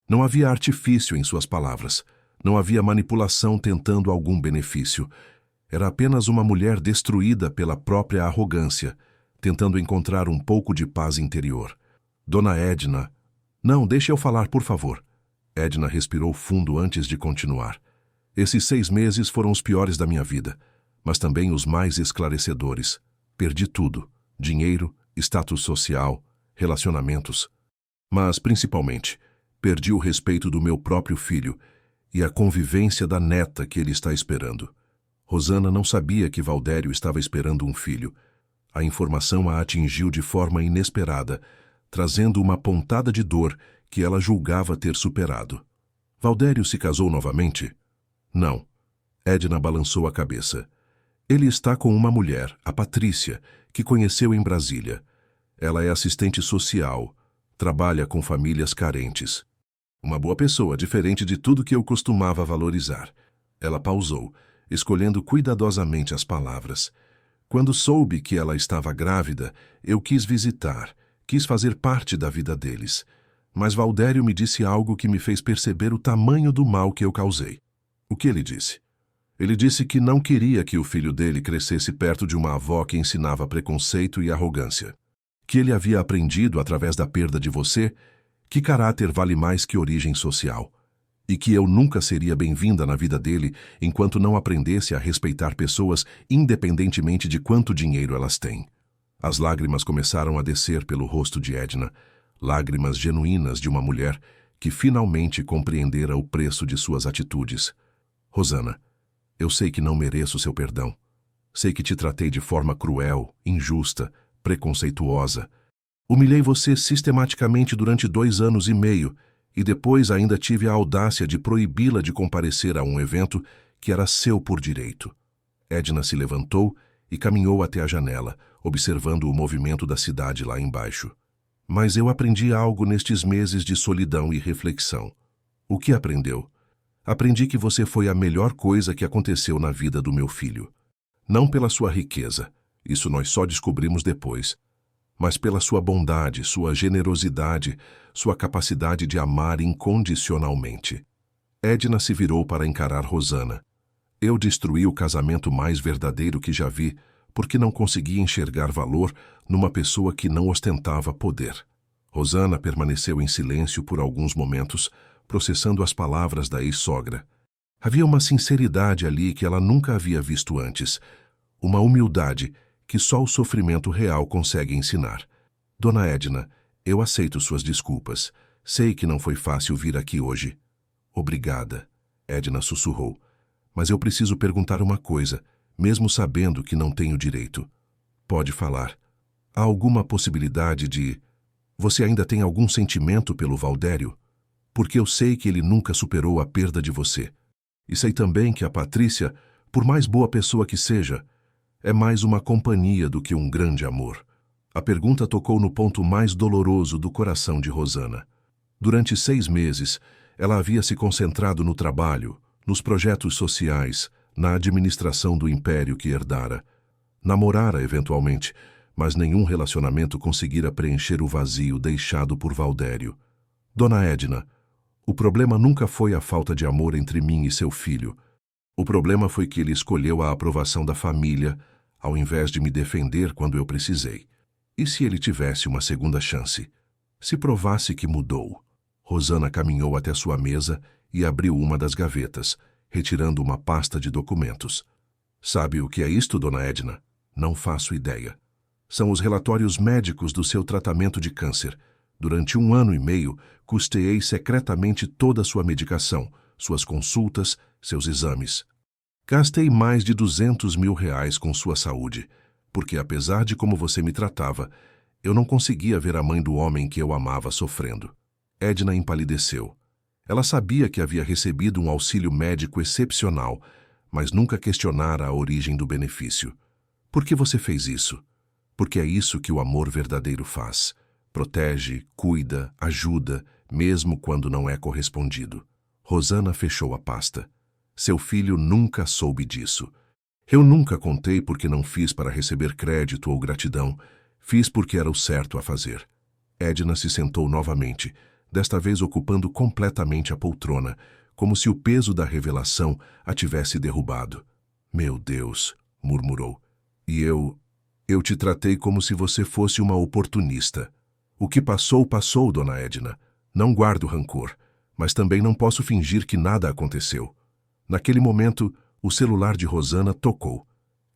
Não havia artifício em suas palavras. Não havia manipulação tentando algum benefício. Era apenas uma mulher destruída pela própria arrogância, tentando encontrar um pouco de paz interior. Dona Edna... Não, deixe eu falar, por favor. Edna respirou fundo antes de continuar. Esses 6 meses foram os piores da minha vida, mas também os mais esclarecedores. Perdi tudo. Dinheiro, status social, relacionamentos. Mas, principalmente, perdi o respeito do meu próprio filho e a convivência da neta que ele está esperando. Rosana não sabia que Valdério estava esperando um filho. A informação a atingiu de forma inesperada, trazendo uma pontada de dor que ela julgava ter superado. Valdério se casou novamente? Não. Edna balançou a cabeça. Ele está com uma mulher, a Patrícia, que conheceu em Brasília. Ela é assistente social, trabalha com famílias carentes. Uma boa pessoa, diferente de tudo que eu costumava valorizar. Ela pausou, escolhendo cuidadosamente as palavras. Quando soube que ela estava grávida, eu quis visitar, quis fazer parte da vida deles. Mas Valdério me disse algo que me fez perceber o tamanho do mal que eu causei. O que ele disse? Ele disse que não queria que o filho dele crescesse perto de uma avó que ensinava preconceito e arrogância. Que ele havia aprendido, através da perda de você, que caráter vale mais que origem social. E que eu nunca seria bem-vinda na vida dele enquanto não aprendesse a respeitar pessoas independentemente de quanto dinheiro elas têm. As lágrimas começaram a descer pelo rosto de Edna, lágrimas genuínas de uma mulher que finalmente compreendera o preço de suas atitudes. Rosana, eu sei que não mereço seu perdão. Sei que te tratei de forma cruel, injusta, preconceituosa. Humilhei você sistematicamente durante 2 anos e meio e depois ainda tive a audácia de proibi-la de comparecer a um evento que era seu por direito. Edna se levantou e caminhou até a janela, observando o movimento da cidade lá embaixo. Mas eu aprendi algo nestes meses de solidão e reflexão. O que aprendeu? Aprendi que você foi a melhor coisa que aconteceu na vida do meu filho. Não pela sua riqueza, isso nós só descobrimos depois, mas pela sua bondade, sua generosidade, sua capacidade de amar incondicionalmente. Edna se virou para encarar Rosana. Eu destruí o casamento mais verdadeiro que já vi, porque não conseguia enxergar valor numa pessoa que não ostentava poder. Rosana permaneceu em silêncio por alguns momentos, processando as palavras da ex-sogra. Havia uma sinceridade ali que ela nunca havia visto antes, uma humildade que só o sofrimento real consegue ensinar. Dona Edna, eu aceito suas desculpas. Sei que não foi fácil vir aqui hoje. Obrigada, Edna sussurrou. Mas eu preciso perguntar uma coisa, mesmo sabendo que não tenho direito. Pode falar. Há alguma possibilidade de... Você ainda tem algum sentimento pelo Valdério? Porque eu sei que ele nunca superou a perda de você. E sei também que a Patrícia, por mais boa pessoa que seja, é mais uma companhia do que um grande amor. A pergunta tocou no ponto mais doloroso do coração de Rosana. Durante 6 meses, ela havia se concentrado no trabalho, nos projetos sociais, na administração do império que herdara. Namorara, eventualmente, mas nenhum relacionamento conseguira preencher o vazio deixado por Valdério. Dona Edna, o problema nunca foi a falta de amor entre mim e seu filho. O problema foi que ele escolheu a aprovação da família, ao invés de me defender quando eu precisei. E se ele tivesse uma segunda chance? Se provasse que mudou? Rosana caminhou até sua mesa e abriu uma das gavetas, retirando uma pasta de documentos. Sabe o que é isto, Dona Edna? Não faço ideia. São os relatórios médicos do seu tratamento de câncer. Durante 1 ano e meio, custeei secretamente toda a sua medicação, suas consultas, seus exames. Gastei mais de R$200 mil com sua saúde, porque apesar de como você me tratava, eu não conseguia ver a mãe do homem que eu amava sofrendo. Edna empalideceu. Ela sabia que havia recebido um auxílio médico excepcional, mas nunca questionara a origem do benefício. Por que você fez isso? Porque é isso que o amor verdadeiro faz. Protege, cuida, ajuda, mesmo quando não é correspondido. Rosana fechou a pasta. Seu filho nunca soube disso. Eu nunca contei porque não fiz para receber crédito ou gratidão. Fiz porque era o certo a fazer. Edna se sentou novamente, desta vez ocupando completamente a poltrona, como se o peso da revelação a tivesse derrubado. Meu Deus, murmurou. E eu te tratei como se você fosse uma oportunista. O que passou, passou, Dona Edna. Não guardo rancor, mas também não posso fingir que nada aconteceu. Naquele momento, o celular de Rosana tocou.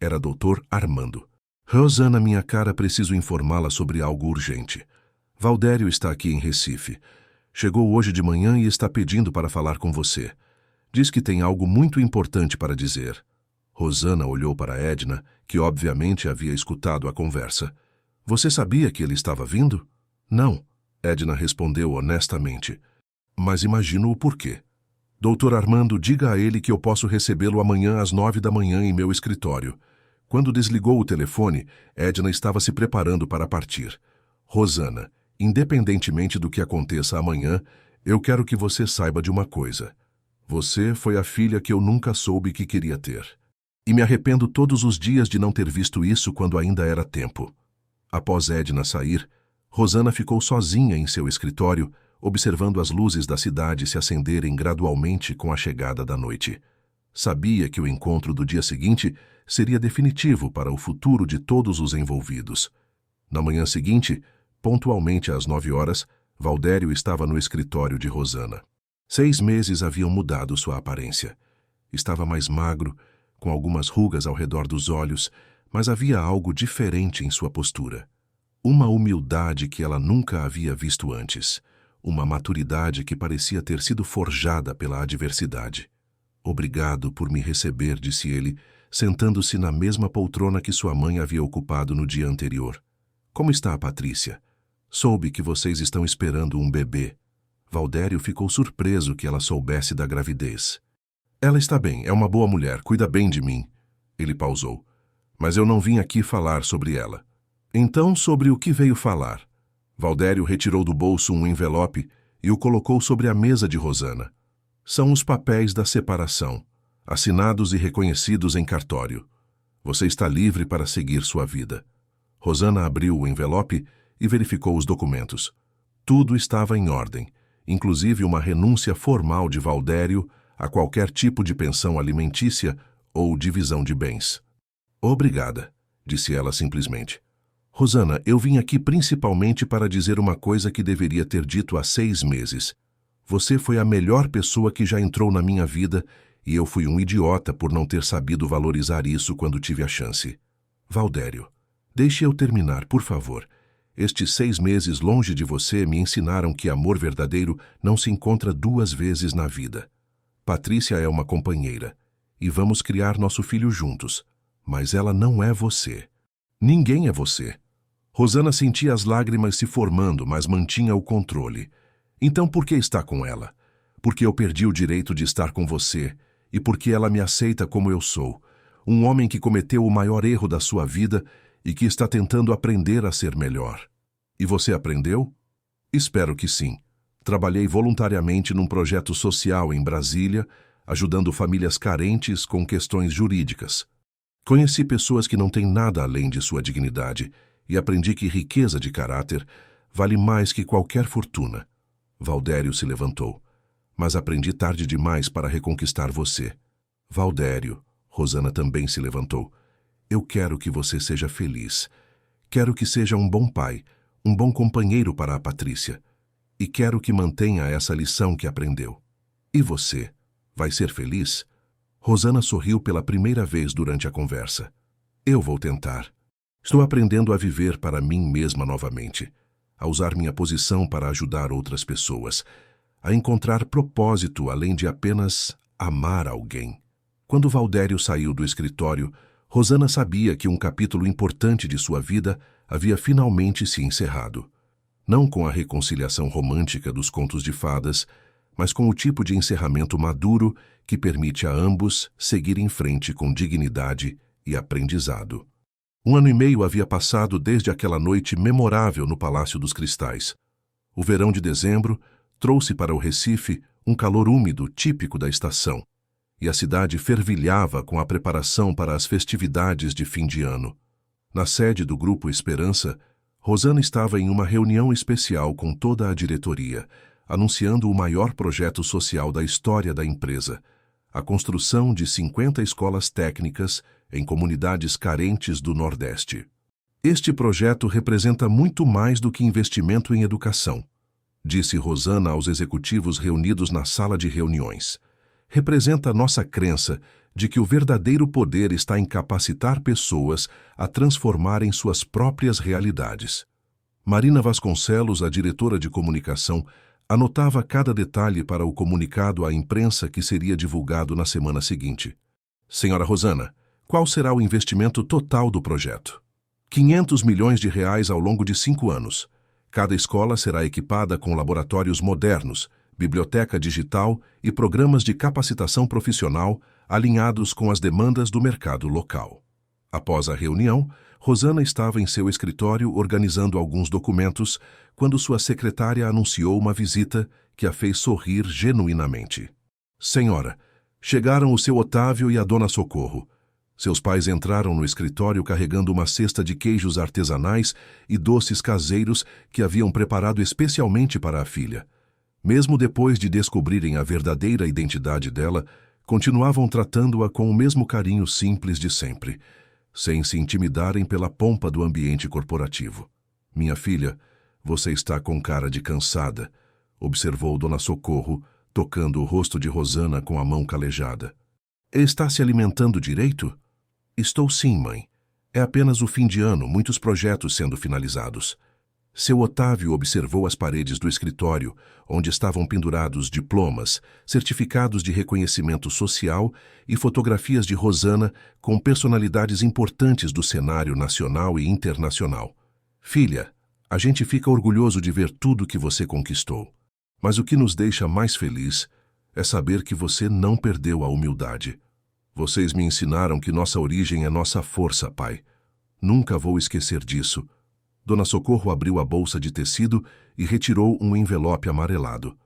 Era Dr. Armando. Rosana, minha cara, preciso informá-la sobre algo urgente. Valdério está aqui em Recife. Chegou hoje de manhã e está pedindo para falar com você. Diz que tem algo muito importante para dizer. Rosana olhou para Edna, que obviamente havia escutado a conversa. Você sabia que ele estava vindo? Não, Edna respondeu honestamente. Mas imagino o porquê. Doutor Armando, diga a ele que eu posso recebê-lo amanhã às 9 da manhã em meu escritório. Quando desligou o telefone, Edna estava se preparando para partir. Rosana, independentemente do que aconteça amanhã, eu quero que você saiba de uma coisa. Você foi a filha que eu nunca soube que queria ter. E me arrependo todos os dias de não ter visto isso quando ainda era tempo. Após Edna sair, Rosana ficou sozinha em seu escritório, observando as luzes da cidade se acenderem gradualmente com a chegada da noite. Sabia que o encontro do dia seguinte seria definitivo para o futuro de todos os envolvidos. Na manhã seguinte, pontualmente às 9 horas, Valdério estava no escritório de Rosana. 6 meses haviam mudado sua aparência. Estava mais magro, com algumas rugas ao redor dos olhos, mas havia algo diferente em sua postura. Uma humildade que ela nunca havia visto antes. Uma maturidade que parecia ter sido forjada pela adversidade. Obrigado por me receber, disse ele, sentando-se na mesma poltrona que sua mãe havia ocupado no dia anterior. Como está a Patrícia? Soube que vocês estão esperando um bebê. Valdério ficou surpreso que ela soubesse da gravidez. Ela está bem, é uma boa mulher, cuida bem de mim. Ele pausou. Mas eu não vim aqui falar sobre ela. Então, sobre o que veio falar? Valdério retirou do bolso um envelope e o colocou sobre a mesa de Rosana. São os papéis da separação, assinados e reconhecidos em cartório. Você está livre para seguir sua vida. Rosana abriu o envelope e verificou os documentos. Tudo estava em ordem, inclusive uma renúncia formal de Valdério a qualquer tipo de pensão alimentícia ou divisão de bens. Obrigada, disse ela simplesmente. Rosana, eu vim aqui principalmente para dizer uma coisa que deveria ter dito há 6 meses. Você foi a melhor pessoa que já entrou na minha vida e eu fui um idiota por não ter sabido valorizar isso quando tive a chance. Valdério, deixe eu terminar, por favor. Estes 6 meses longe de você me ensinaram que amor verdadeiro não se encontra 2 vezes na vida. Patrícia é uma companheira, e vamos criar nosso filho juntos, mas ela não é você. Ninguém é você. Rosana sentia as lágrimas se formando, mas mantinha o controle. Então por que está com ela? Porque eu perdi o direito de estar com você, e porque ela me aceita como eu sou, um homem que cometeu o maior erro da sua vida e que está tentando aprender a ser melhor. E você aprendeu? Espero que sim. Trabalhei voluntariamente num projeto social em Brasília, ajudando famílias carentes com questões jurídicas. Conheci pessoas que não têm nada além de sua dignidade e aprendi que riqueza de caráter vale mais que qualquer fortuna. Valdério se levantou. Mas aprendi tarde demais para reconquistar você. Valdério, Rosana também se levantou. Eu quero que você seja feliz. Quero que seja um bom pai, um bom companheiro para a Patrícia. E quero que mantenha essa lição que aprendeu. E você? Vai ser feliz? Rosana sorriu pela primeira vez durante a conversa. Eu vou tentar. Estou aprendendo a viver para mim mesma novamente, a usar minha posição para ajudar outras pessoas, a encontrar propósito além de apenas amar alguém. Quando Valdério saiu do escritório, Rosana sabia que um capítulo importante de sua vida havia finalmente se encerrado. Não com a reconciliação romântica dos contos de fadas, mas com o tipo de encerramento maduro que permite a ambos seguir em frente com dignidade e aprendizado. 1 ano e meio havia passado desde aquela noite memorável no Palácio dos Cristais. O verão de dezembro trouxe para o Recife um calor úmido típico da estação, e a cidade fervilhava com a preparação para as festividades de fim de ano. Na sede do Grupo Esperança, Rosana estava em uma reunião especial com toda a diretoria, anunciando o maior projeto social da história da empresa, a construção de 50 escolas técnicas em comunidades carentes do Nordeste. Este projeto representa muito mais do que investimento em educação, disse Rosana aos executivos reunidos na sala de reuniões. Representa nossa crença de que o verdadeiro poder está em capacitar pessoas a transformarem suas próprias realidades. Marina Vasconcelos, a diretora de comunicação, anotava cada detalhe para o comunicado à imprensa que seria divulgado na semana seguinte. Senhora Rosana, qual será o investimento total do projeto? 500 milhões de reais ao longo de 5 anos. Cada escola será equipada com laboratórios modernos, biblioteca digital e programas de capacitação profissional alinhados com as demandas do mercado local. Após a reunião, Rosana estava em seu escritório organizando alguns documentos quando sua secretária anunciou uma visita que a fez sorrir genuinamente. Senhora, chegaram o seu Otávio e a dona Socorro. Seus pais entraram no escritório carregando uma cesta de queijos artesanais e doces caseiros que haviam preparado especialmente para a filha. Mesmo depois de descobrirem a verdadeira identidade dela, continuavam tratando-a com o mesmo carinho simples de sempre, sem se intimidarem pela pompa do ambiente corporativo. Minha filha, você está com cara de cansada, observou Dona Socorro, tocando o rosto de Rosana com a mão calejada. Está se alimentando direito? Estou sim, mãe. É apenas o fim de ano, muitos projetos sendo finalizados. Seu Otávio observou as paredes do escritório, onde estavam pendurados diplomas, certificados de reconhecimento social e fotografias de Rosana com personalidades importantes do cenário nacional e internacional. Filha, a gente fica orgulhoso de ver tudo que você conquistou. Mas o que nos deixa mais feliz é saber que você não perdeu a humildade. Vocês me ensinaram que nossa origem é nossa força, pai. Nunca vou esquecer disso. Dona Socorro abriu a bolsa de tecido e retirou um envelope amarelado.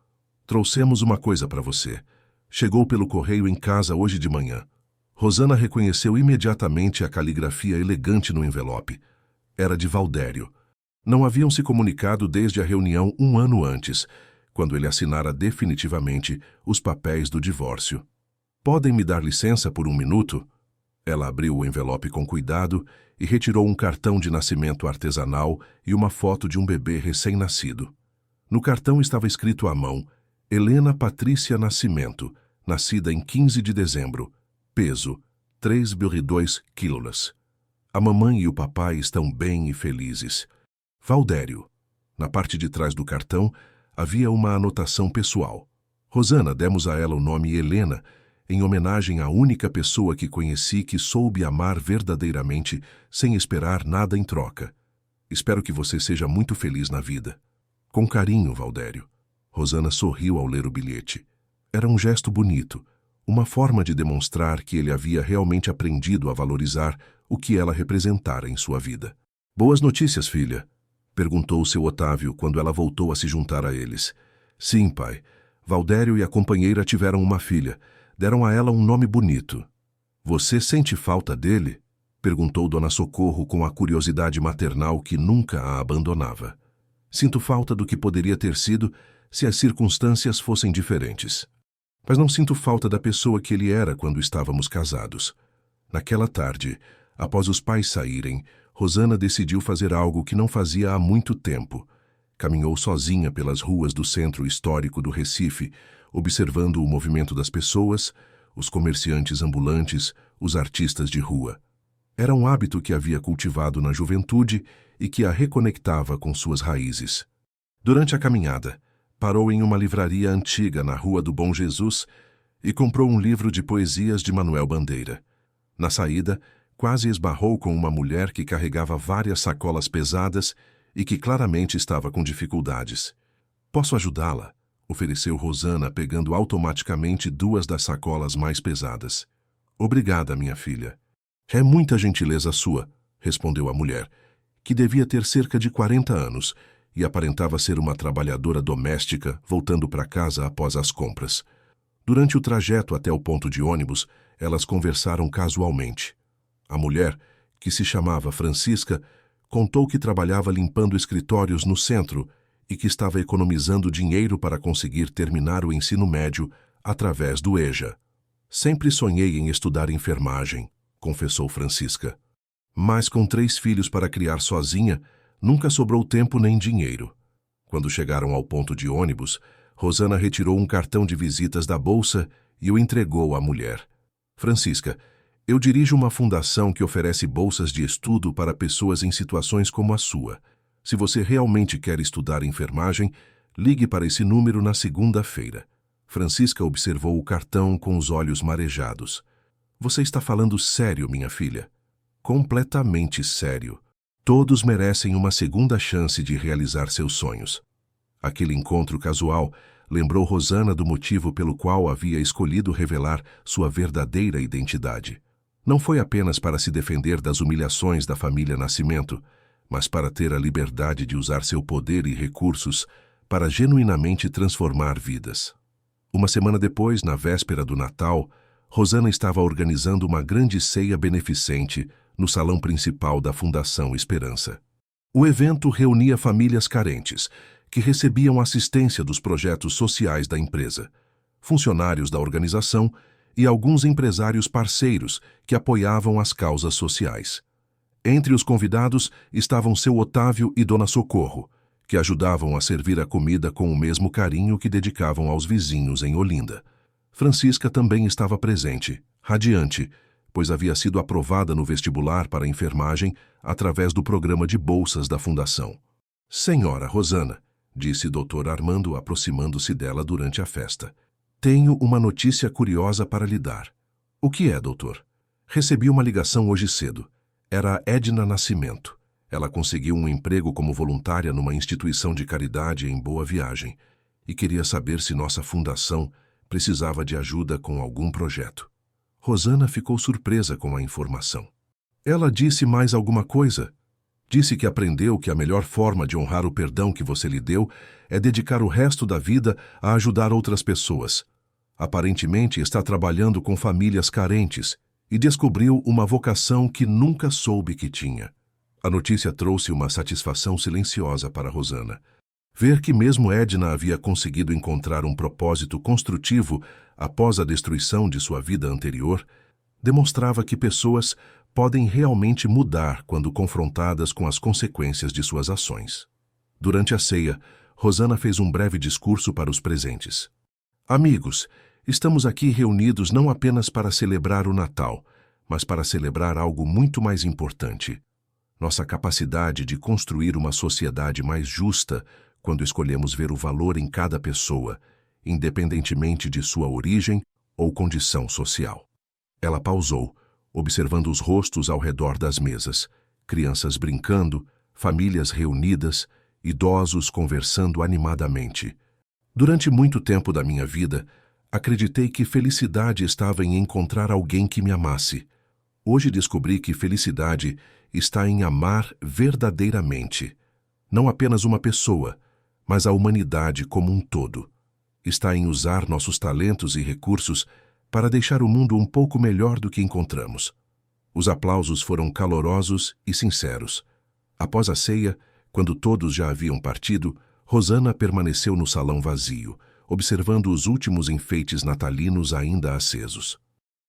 Trouxemos uma coisa para você. Chegou pelo correio em casa hoje de manhã. Rosana reconheceu imediatamente a caligrafia elegante no envelope. Era de Valdério. Não haviam se comunicado desde a reunião 1 ano antes, quando ele assinara definitivamente os papéis do divórcio. Podem me dar licença por 1 minuto? Ela abriu o envelope com cuidado e retirou um cartão de nascimento artesanal e uma foto de um bebê recém-nascido. No cartão estava escrito à mão, Helena Patrícia Nascimento, nascida em 15 de dezembro, peso 3,2 quilos. A mamãe e o papai estão bem e felizes. Valdério. Na parte de trás do cartão havia uma anotação pessoal. Rosana, demos a ela o nome Helena, em homenagem à única pessoa que conheci que soube amar verdadeiramente, sem esperar nada em troca. Espero que você seja muito feliz na vida. Com carinho, Valdério. Rosana sorriu ao ler o bilhete. Era um gesto bonito, uma forma de demonstrar que ele havia realmente aprendido a valorizar o que ela representara em sua vida. Boas notícias, filha? Perguntou seu Otávio quando ela voltou a se juntar a eles. Sim, pai. Valdério e a companheira tiveram uma filha. Deram a ela um nome bonito. Você sente falta dele? Perguntou Dona Socorro com a curiosidade maternal que nunca a abandonava. Sinto falta do que poderia ter sido se as circunstâncias fossem diferentes. Mas não sinto falta da pessoa que ele era quando estávamos casados. Naquela tarde, após os pais saírem, Rosana decidiu fazer algo que não fazia há muito tempo. Caminhou sozinha pelas ruas do centro histórico do Recife, observando o movimento das pessoas, os comerciantes ambulantes, os artistas de rua. Era um hábito que havia cultivado na juventude e que a reconectava com suas raízes. Durante a caminhada, parou em uma livraria antiga na Rua do Bom Jesus e comprou um livro de poesias de Manuel Bandeira. Na saída, quase esbarrou com uma mulher que carregava várias sacolas pesadas e que claramente estava com dificuldades. Posso ajudá-la? Ofereceu Rosana, pegando automaticamente duas das sacolas mais pesadas. Obrigada, minha filha. É muita gentileza sua, respondeu a mulher, que devia ter cerca de 40 anos e aparentava ser uma trabalhadora doméstica voltando para casa após as compras. Durante o trajeto até o ponto de ônibus, elas conversaram casualmente. A mulher, que se chamava Francisca, contou que trabalhava limpando escritórios no centro e que estava economizando dinheiro para conseguir terminar o ensino médio através do EJA. Sempre sonhei em estudar enfermagem, confessou Francisca. Mas com 3 filhos para criar sozinha, nunca sobrou tempo nem dinheiro. Quando chegaram ao ponto de ônibus, Rosana retirou um cartão de visitas da bolsa e o entregou à mulher. Francisca, eu dirijo uma fundação que oferece bolsas de estudo para pessoas em situações como a sua. Se você realmente quer estudar enfermagem, ligue para esse número na segunda-feira. Francisca observou o cartão com os olhos marejados. Você está falando sério, minha filha? Completamente sério. Todos merecem uma segunda chance de realizar seus sonhos. Aquele encontro casual lembrou Rosana do motivo pelo qual havia escolhido revelar sua verdadeira identidade. Não foi apenas para se defender das humilhações da família Nascimento, mas para ter a liberdade de usar seu poder e recursos para genuinamente transformar vidas. Uma semana depois, na véspera do Natal, Rosana estava organizando uma grande ceia beneficente no salão principal da Fundação Esperança. O evento reunia famílias carentes, que recebiam assistência dos projetos sociais da empresa, funcionários da organização e alguns empresários parceiros que apoiavam as causas sociais. Entre os convidados estavam seu Otávio e Dona Socorro, que ajudavam a servir a comida com o mesmo carinho que dedicavam aos vizinhos em Olinda. Francisca também estava presente, radiante, pois havia sido aprovada no vestibular para enfermagem através do programa de bolsas da Fundação. Senhora Rosana, disse Dr. Armando aproximando-se dela durante a festa. Tenho uma notícia curiosa para lhe dar. O que é, doutor? Recebi uma ligação hoje cedo. Era a Edna Nascimento. Ela conseguiu um emprego como voluntária numa instituição de caridade em Boa Viagem e queria saber se nossa fundação precisava de ajuda com algum projeto. Rosana ficou surpresa com a informação. Ela disse mais alguma coisa? Disse que aprendeu que a melhor forma de honrar o perdão que você lhe deu é dedicar o resto da vida a ajudar outras pessoas. Aparentemente está trabalhando com famílias carentes e descobriu uma vocação que nunca soube que tinha. A notícia trouxe uma satisfação silenciosa para Rosana. Ver que mesmo Edna havia conseguido encontrar um propósito construtivo após a destruição de sua vida anterior, demonstrava que pessoas podem realmente mudar quando confrontadas com as consequências de suas ações. Durante a ceia, Rosana fez um breve discurso para os presentes. Amigos, Estamos aqui reunidos não apenas para celebrar o Natal, mas para celebrar algo muito mais importante: nossa capacidade de construir uma sociedade mais justa quando escolhemos ver o valor em cada pessoa, independentemente de sua origem ou condição social. Ela pausou, observando os rostos ao redor das mesas, crianças brincando, famílias reunidas, idosos conversando animadamente. Durante muito tempo da minha vida, acreditei que felicidade estava em encontrar alguém que me amasse. Hoje descobri que felicidade está em amar verdadeiramente. Não apenas uma pessoa, mas a humanidade como um todo. Está em usar nossos talentos e recursos para deixar o mundo um pouco melhor do que encontramos. Os aplausos foram calorosos e sinceros. Após a ceia, quando todos já haviam partido, Rosana permaneceu no salão vazio, observando os últimos enfeites natalinos ainda acesos.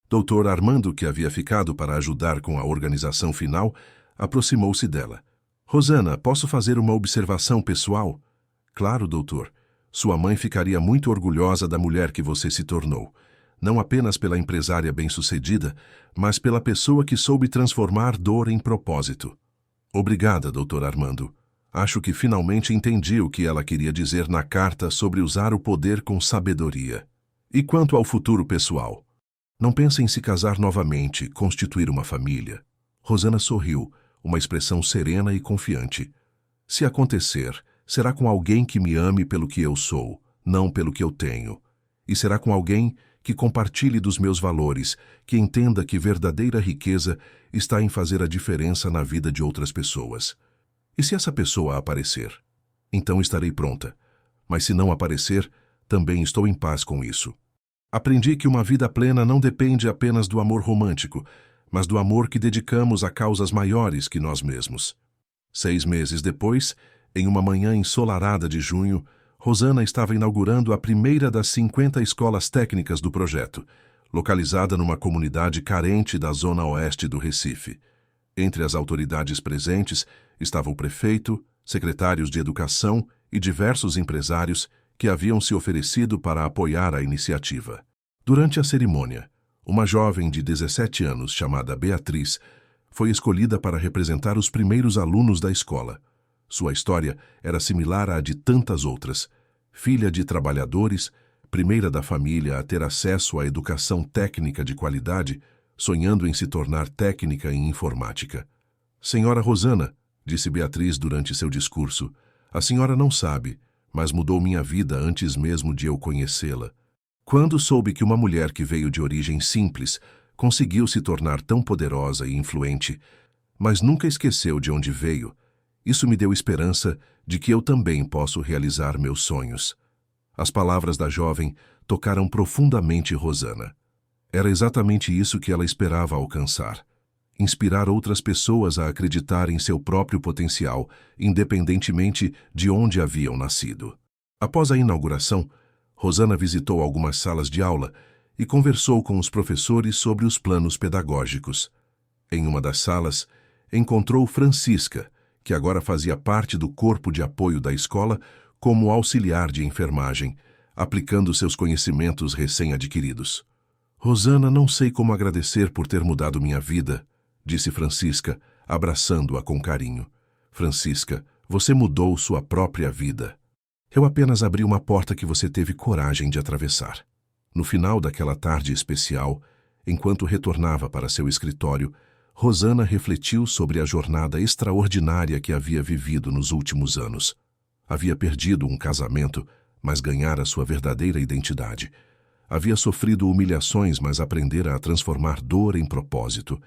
Dr. Armando, que havia ficado para ajudar com a organização final, aproximou-se dela. Rosana, posso fazer uma observação pessoal? Claro, doutor. Sua mãe ficaria muito orgulhosa da mulher que você se tornou. Não apenas pela empresária bem-sucedida, mas pela pessoa que soube transformar dor em propósito. Obrigada, Dr. Armando. Acho que finalmente entendi o que ela queria dizer na carta sobre usar o poder com sabedoria. E quanto ao futuro pessoal? Não pensa em se casar novamente, constituir uma família? Rosana sorriu, uma expressão serena e confiante. Se acontecer, será com alguém que me ame pelo que eu sou, não pelo que eu tenho. E será com alguém que compartilhe dos meus valores, que entenda que verdadeira riqueza está em fazer a diferença na vida de outras pessoas. E se essa pessoa aparecer? Então estarei pronta. Mas se não aparecer, também estou em paz com isso. Aprendi que uma vida plena não depende apenas do amor romântico, mas do amor que dedicamos a causas maiores que nós mesmos. 6 meses depois, em uma manhã ensolarada de junho, Rosana estava inaugurando a primeira das 50 escolas técnicas do projeto, localizada numa comunidade carente da zona oeste do Recife. Entre as autoridades presentes estavam o prefeito, secretários de educação e diversos empresários que haviam se oferecido para apoiar a iniciativa. Durante a cerimônia, uma jovem de 17 anos chamada Beatriz foi escolhida para representar os primeiros alunos da escola. Sua história era similar à de tantas outras. Filha de trabalhadores, primeira da família a ter acesso à educação técnica de qualidade, sonhando em se tornar técnica em informática. Senhora Rosana, disse Beatriz durante seu discurso, a senhora não sabe, mas mudou minha vida antes mesmo de eu conhecê-la. Quando soube que uma mulher que veio de origem simples conseguiu se tornar tão poderosa e influente, mas nunca esqueceu de onde veio, isso me deu esperança de que eu também posso realizar meus sonhos. As palavras da jovem tocaram profundamente Rosana. Era exatamente isso que ela esperava alcançar: inspirar outras pessoas a acreditar em seu próprio potencial, independentemente de onde haviam nascido. Após a inauguração, Rosana visitou algumas salas de aula e conversou com os professores sobre os planos pedagógicos. Em uma das salas, encontrou Francisca, que agora fazia parte do corpo de apoio da escola como auxiliar de enfermagem, aplicando seus conhecimentos recém-adquiridos. Rosana, não sei como agradecer por ter mudado minha vida, disse Francisca, abraçando-a com carinho. Francisca, você mudou sua própria vida. Eu apenas abri uma porta que você teve coragem de atravessar. No final daquela tarde especial, enquanto retornava para seu escritório, Rosana refletiu sobre a jornada extraordinária que havia vivido nos últimos anos. Havia perdido um casamento, mas ganhara sua verdadeira identidade. Havia sofrido humilhações, mas aprendera a transformar dor em propósito.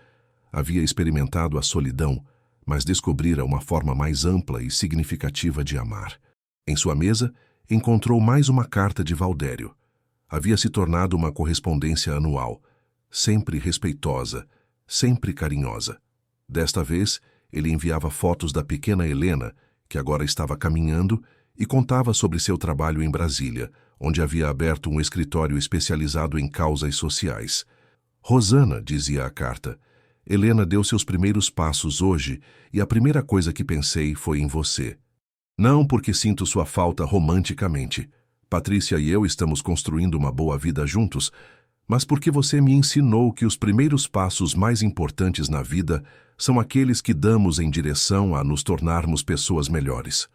Havia experimentado a solidão, mas descobrira uma forma mais ampla e significativa de amar. Em sua mesa, encontrou mais uma carta de Valdério. Havia se tornado uma correspondência anual, sempre respeitosa, sempre carinhosa. Desta vez, ele enviava fotos da pequena Helena, que agora estava caminhando, e contava sobre seu trabalho em Brasília, onde havia aberto um escritório especializado em causas sociais. Rosana, dizia a carta, Helena deu seus primeiros passos hoje e a primeira coisa que pensei foi em você. Não porque sinto sua falta romanticamente, Patrícia e eu estamos construindo uma boa vida juntos, mas porque você me ensinou que os primeiros passos mais importantes na vida são aqueles que damos em direção a nos tornarmos pessoas melhores.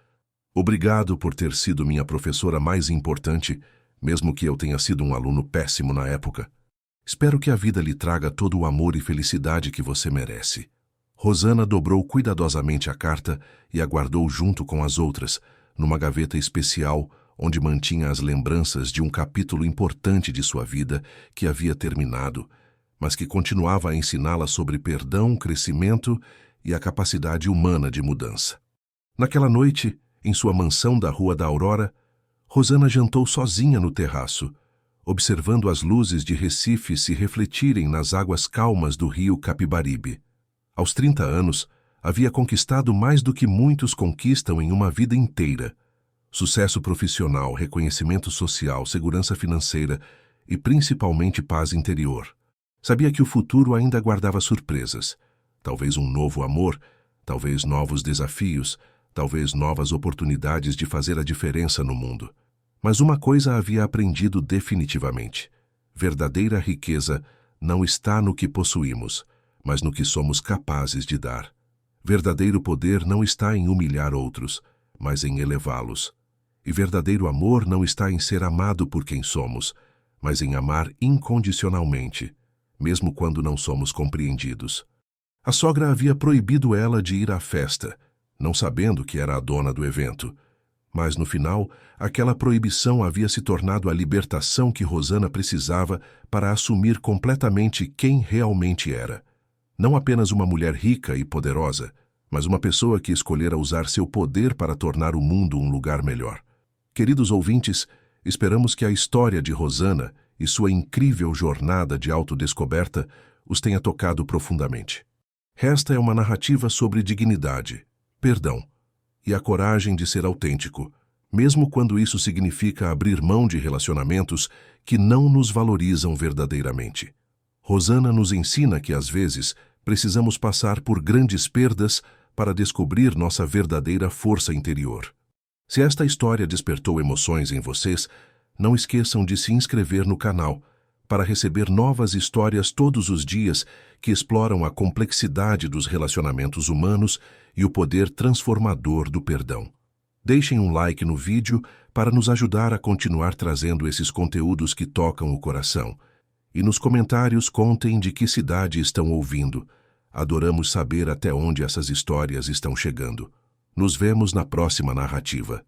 Obrigado por ter sido minha professora mais importante, mesmo que eu tenha sido um aluno péssimo na época. Espero que a vida lhe traga todo o amor e felicidade que você merece. Rosana dobrou cuidadosamente a carta e a guardou junto com as outras, numa gaveta especial onde mantinha as lembranças de um capítulo importante de sua vida que havia terminado, mas que continuava a ensiná-la sobre perdão, crescimento e a capacidade humana de mudança. Naquela noite, em sua mansão da Rua da Aurora, Rosana jantou sozinha no terraço, observando as luzes de Recife se refletirem nas águas calmas do rio Capibaribe. Aos 30 anos, havia conquistado mais do que muitos conquistam em uma vida inteira: sucesso profissional, reconhecimento social, segurança financeira e principalmente paz interior. Sabia que o futuro ainda guardava surpresas. Talvez um novo amor, talvez novos desafios, talvez novas oportunidades de fazer a diferença no mundo. Mas uma coisa havia aprendido definitivamente: verdadeira riqueza não está no que possuímos, mas no que somos capazes de dar. Verdadeiro poder não está em humilhar outros, mas em elevá-los. E verdadeiro amor não está em ser amado por quem somos, mas em amar incondicionalmente, mesmo quando não somos compreendidos. A sogra havia proibido ela de ir à festa, não sabendo que era a dona do evento. Mas, no final, aquela proibição havia se tornado a libertação que Rosana precisava para assumir completamente quem realmente era. Não apenas uma mulher rica e poderosa, mas uma pessoa que escolhera usar seu poder para tornar o mundo um lugar melhor. Queridos ouvintes, esperamos que a história de Rosana e sua incrível jornada de autodescoberta os tenha tocado profundamente. Esta é uma narrativa sobre dignidade, perdão e a coragem de ser autêntico, mesmo quando isso significa abrir mão de relacionamentos que não nos valorizam verdadeiramente. Rosana nos ensina que, às vezes, precisamos passar por grandes perdas para descobrir nossa verdadeira força interior. Se esta história despertou emoções em vocês, não esqueçam de se inscrever no canal para receber novas histórias todos os dias que exploram a complexidade dos relacionamentos humanos e o poder transformador do perdão. Deixem um like no vídeo para nos ajudar a continuar trazendo esses conteúdos que tocam o coração. E nos comentários contem de que cidade estão ouvindo. Adoramos saber até onde essas histórias estão chegando. Nos vemos na próxima narrativa.